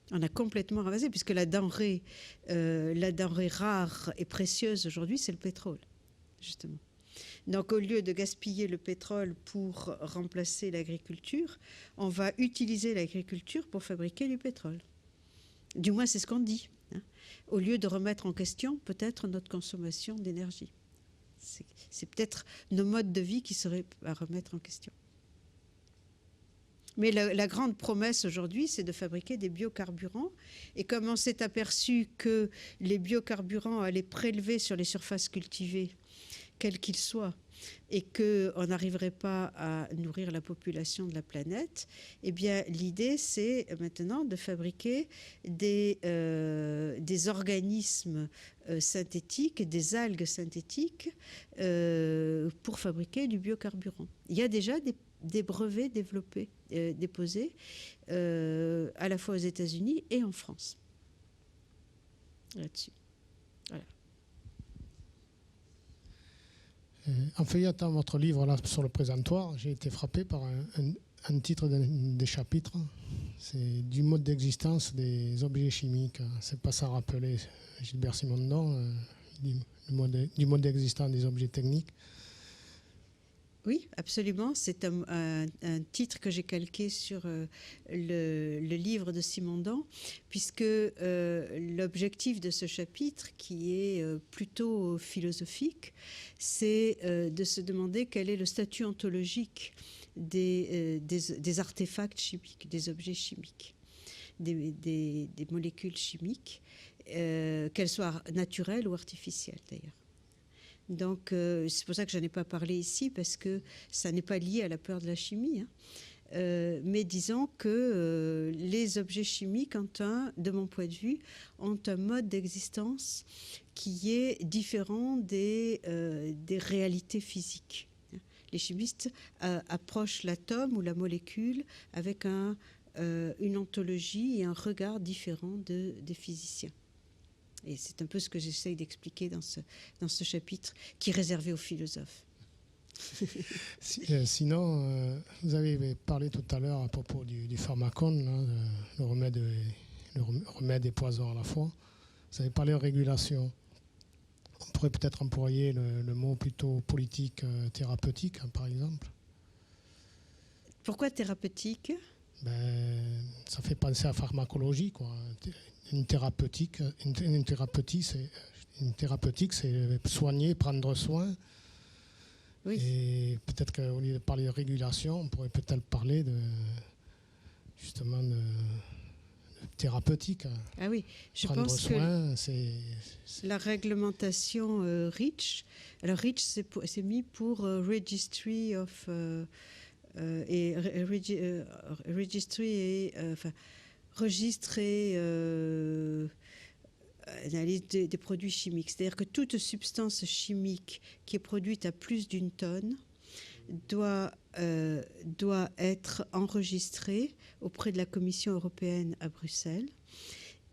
On a complètement ravassé, puisque la denrée rare et précieuse aujourd'hui, c'est le pétrole, justement. Donc, au lieu de gaspiller le pétrole pour remplacer l'agriculture, on va utiliser l'agriculture pour fabriquer du pétrole. Du moins, c'est ce qu'on dit, hein, au lieu de remettre en question peut-être notre consommation d'énergie. C'est peut-être nos modes de vie qui seraient à remettre en question. Mais la grande promesse aujourd'hui, c'est de fabriquer des biocarburants. Et comme on s'est aperçu que les biocarburants allaient prélever sur les surfaces cultivées, quels qu'ils soient, et qu'on n'arriverait pas à nourrir la population de la planète, eh bien, l'idée, c'est maintenant de fabriquer des organismes synthétiques, des algues synthétiques pour fabriquer du biocarburant. Il y a déjà des brevets développés, déposés, à la fois aux États-Unis et en France, là-dessus. Voilà. En feuilletant votre livre là, sur le présentoir, j'ai été frappé par un titre des chapitres. C'est du mode d'existence des objets chimiques. C'est pas sans rappeler Gilbert Simondon, du mode d'existence des objets techniques. Oui, absolument. C'est un titre que j'ai calqué sur le livre de Simondon, puisque l'objectif de ce chapitre, qui est plutôt philosophique, c'est de se demander quel est le statut ontologique des artefacts chimiques, des objets chimiques, des molécules chimiques, qu'elles soient naturelles ou artificielles d'ailleurs. Donc, c'est pour ça que je n'en ai pas parlé ici, parce que ça n'est pas lié à la peur de la chimie. Mais disons que les objets chimiques, de mon point de vue, ont un mode d'existence qui est différent des réalités physiques. Les chimistes approchent l'atome ou la molécule avec une ontologie et un regard différent des physiciens. Et c'est un peu ce que j'essaye d'expliquer dans ce chapitre qui est réservé aux philosophes. Sinon, vous avez parlé tout à l'heure à propos du pharmacone, là, le remède et poison à la fois. Vous avez parlé de régulation. On pourrait peut-être employer le mot plutôt politique thérapeutique, hein, par exemple. Pourquoi thérapeutique ? Ça fait penser à pharmacologie, quoi. Une thérapeutique, c'est soigner, prendre soin. Oui. Et peut-être qu'au lieu de parler de régulation, on pourrait peut-être parler justement de thérapeutique. Ah oui, je prendre pense soin, que la réglementation REACH, alors REACH c'est mis pour Registry of registre et analyse des produits chimiques. C'est-à-dire que toute substance chimique qui est produite à plus d'une tonne doit être enregistrée auprès de la Commission européenne à Bruxelles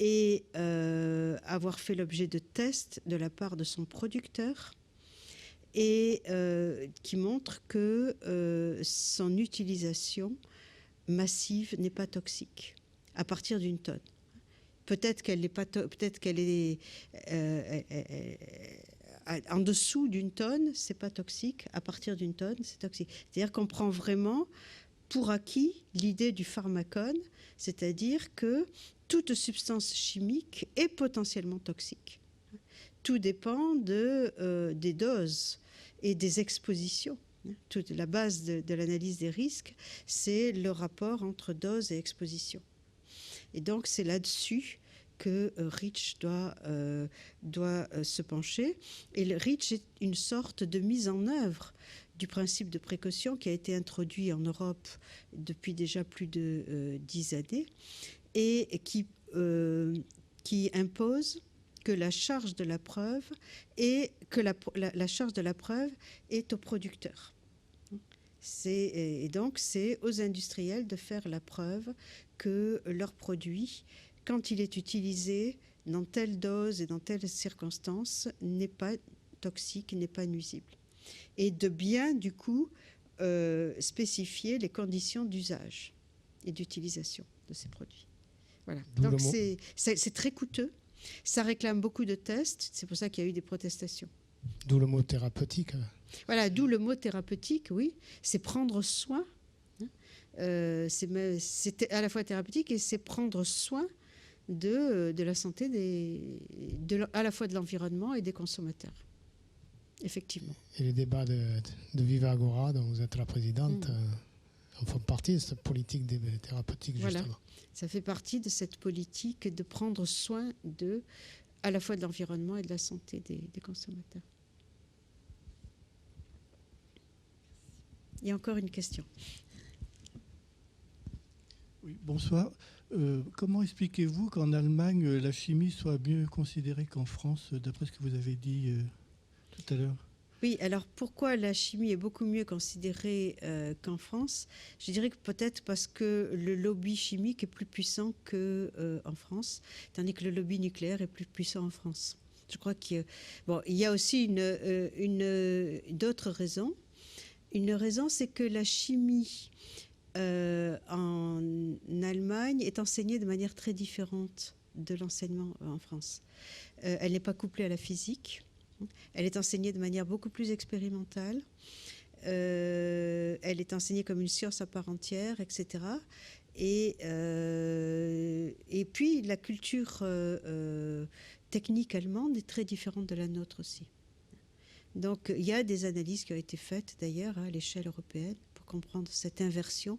et avoir fait l'objet de tests de la part de son producteur et qui montre que son utilisation massive n'est pas toxique à partir d'une tonne. Peut-être qu'elle n'est pas, peut-être qu'elle est en dessous d'une tonne, c'est pas toxique. À partir d'une tonne, c'est toxique. C'est-à-dire qu'on prend vraiment pour acquis l'idée du pharmacone, c'est-à-dire que toute substance chimique est potentiellement toxique. Tout dépend des doses et des expositions. Toute la base de l'analyse des risques, c'est le rapport entre dose et exposition. Et donc, c'est là-dessus que REACH doit se pencher. Et le REACH est une sorte de mise en œuvre du principe de précaution qui a été introduit en Europe depuis déjà plus de 10 années et qui impose que la charge de la preuve est au producteur. Et donc, c'est aux industriels de faire la preuve que leur produit, quand il est utilisé dans telle dose et dans telles circonstances, n'est pas toxique, n'est pas nuisible. Et de bien, du coup, spécifier les conditions d'usage et d'utilisation de ces produits. Voilà. Donc, c'est très coûteux. Ça réclame beaucoup de tests. C'est pour ça qu'il y a eu des protestations. D'où le mot thérapeutique. Voilà, d'où le mot thérapeutique, oui. C'est prendre soin. C'est à la fois thérapeutique et c'est prendre soin de la santé à la fois de l'environnement et des consommateurs. Effectivement. Et les débats de Viva Agora, dont vous êtes la présidente, en font partie de cette politique thérapeutique, justement. Voilà. Ça fait partie de cette politique de prendre soin à la fois de l'environnement et de la santé des consommateurs. Il y a encore une question. Oui, bonsoir. Comment expliquez-vous qu'en Allemagne, la chimie soit mieux considérée qu'en France, d'après ce que vous avez dit tout à l'heure? Oui, alors pourquoi la chimie est beaucoup mieux considérée qu'en France? Je dirais que peut-être parce que le lobby chimique est plus puissant qu'en France, tandis que le lobby nucléaire est plus puissant en France. Je crois qu'il y a aussi d'autres raisons. Une raison, c'est que la chimie en Allemagne est enseignée de manière très différente de l'enseignement en France. Elle n'est pas couplée à la physique. Elle est enseignée de manière beaucoup plus expérimentale. Elle est enseignée comme une science à part entière, etc. Et puis, la culture technique allemande est très différente de la nôtre aussi. Donc, il y a des analyses qui ont été faites, d'ailleurs, à l'échelle européenne, pour comprendre cette inversion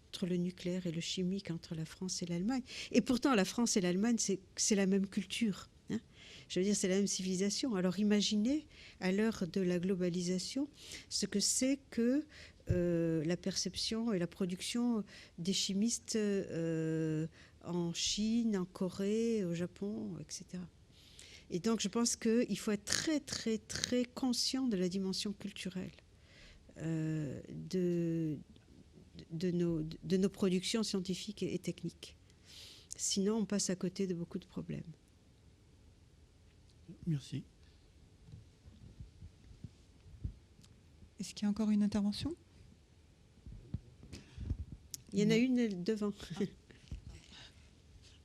entre le nucléaire et le chimique, entre la France et l'Allemagne. Et pourtant, la France et l'Allemagne, c'est la même culture. Je veux dire, c'est la même civilisation. Alors imaginez, à l'heure de la globalisation, ce que c'est que la perception et la production des chimistes en Chine, en Corée, au Japon, etc. Et donc je pense qu'il faut être très, très, très conscient de la dimension culturelle de nos productions scientifiques et techniques. Sinon, on passe à côté de beaucoup de problèmes. Merci. Est-ce qu'il y a encore une intervention? Il y en a une devant.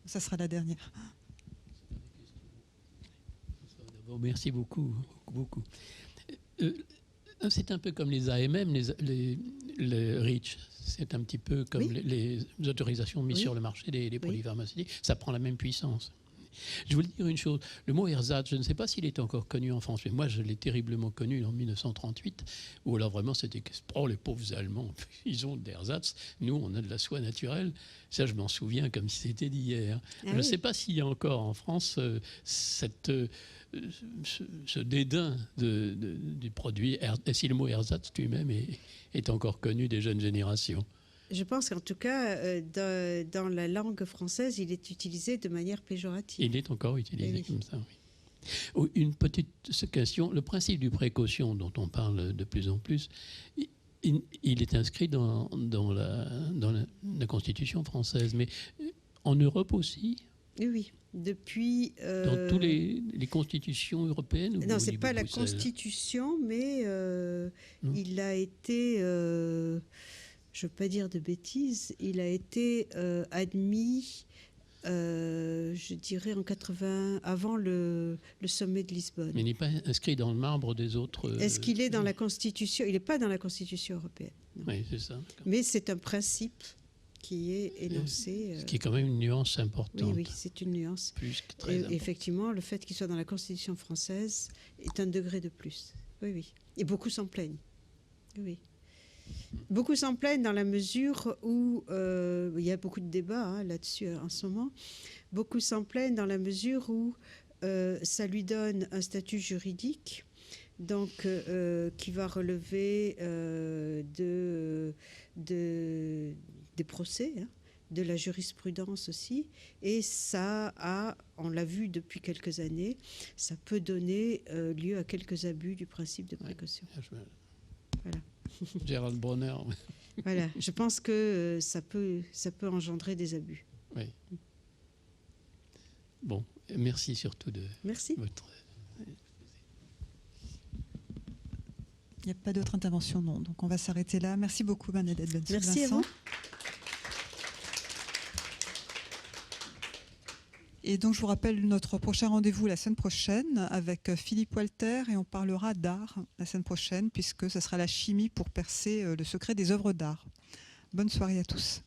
Ça sera la dernière. Merci beaucoup. C'est un peu comme les AMM, le REACH. C'est un petit peu comme les autorisations mises sur le marché des produits pharmaceutiques. Ça prend la même puissance. Je voulais dire une chose. Le mot ersatz, je ne sais pas s'il est encore connu en France, mais moi, je l'ai terriblement connu en 1938, où alors vraiment, c'était les pauvres Allemands, ils ont de l'ersatz. Nous, on a de la soie naturelle. Ça, je m'en souviens comme si c'était d'hier. Je ne sais pas s'il y a encore en France ce dédain du produit, si le mot ersatz lui-même est encore connu des jeunes générations. Je pense qu'en tout cas, dans la langue française, il est utilisé de manière péjorative. Il est encore utilisé comme ça, oui. Une petite question. Le principe du précaution dont on parle de plus en plus, il est inscrit dans la Constitution française, mais en Europe aussi? Oui, depuis... Dans toutes les constitutions européennes? Non, ce n'est pas la Constitution, mais il a été... je ne veux pas dire de bêtises, il a été admis, je dirais, en 80, avant le sommet de Lisbonne. Mais il n'est pas inscrit dans le marbre des autres... Est-ce qu'il est dans la Constitution? Il n'est pas dans la Constitution européenne. Non. Oui, c'est ça. Mais c'est un principe qui est énoncé... Ce qui est quand même une nuance importante. Oui, c'est une nuance. Plus que très importante. Effectivement, le fait qu'il soit dans la Constitution française est un degré de plus. Oui. Et beaucoup s'en plaignent. Oui. Beaucoup s'en plaignent dans la mesure où il y a beaucoup de débats là-dessus en ce moment. Beaucoup s'en plaignent dans la mesure où ça lui donne un statut juridique, donc qui va relever des procès, de la jurisprudence aussi. Et ça on l'a vu depuis quelques années, ça peut donner lieu à quelques abus du principe de précaution. Voilà. Gérald Bronner. Voilà, je pense que ça peut engendrer des abus. Oui. Bon, merci surtout de votre... Il n'y a pas d'autres interventions, non. Donc on va s'arrêter là. Merci beaucoup, Bernadette Bensoul. Merci à vous. Et donc, je vous rappelle notre prochain rendez-vous la semaine prochaine avec Philippe Walter et on parlera d'art la semaine prochaine puisque ce sera la chimie pour percer le secret des œuvres d'art. Bonne soirée à tous.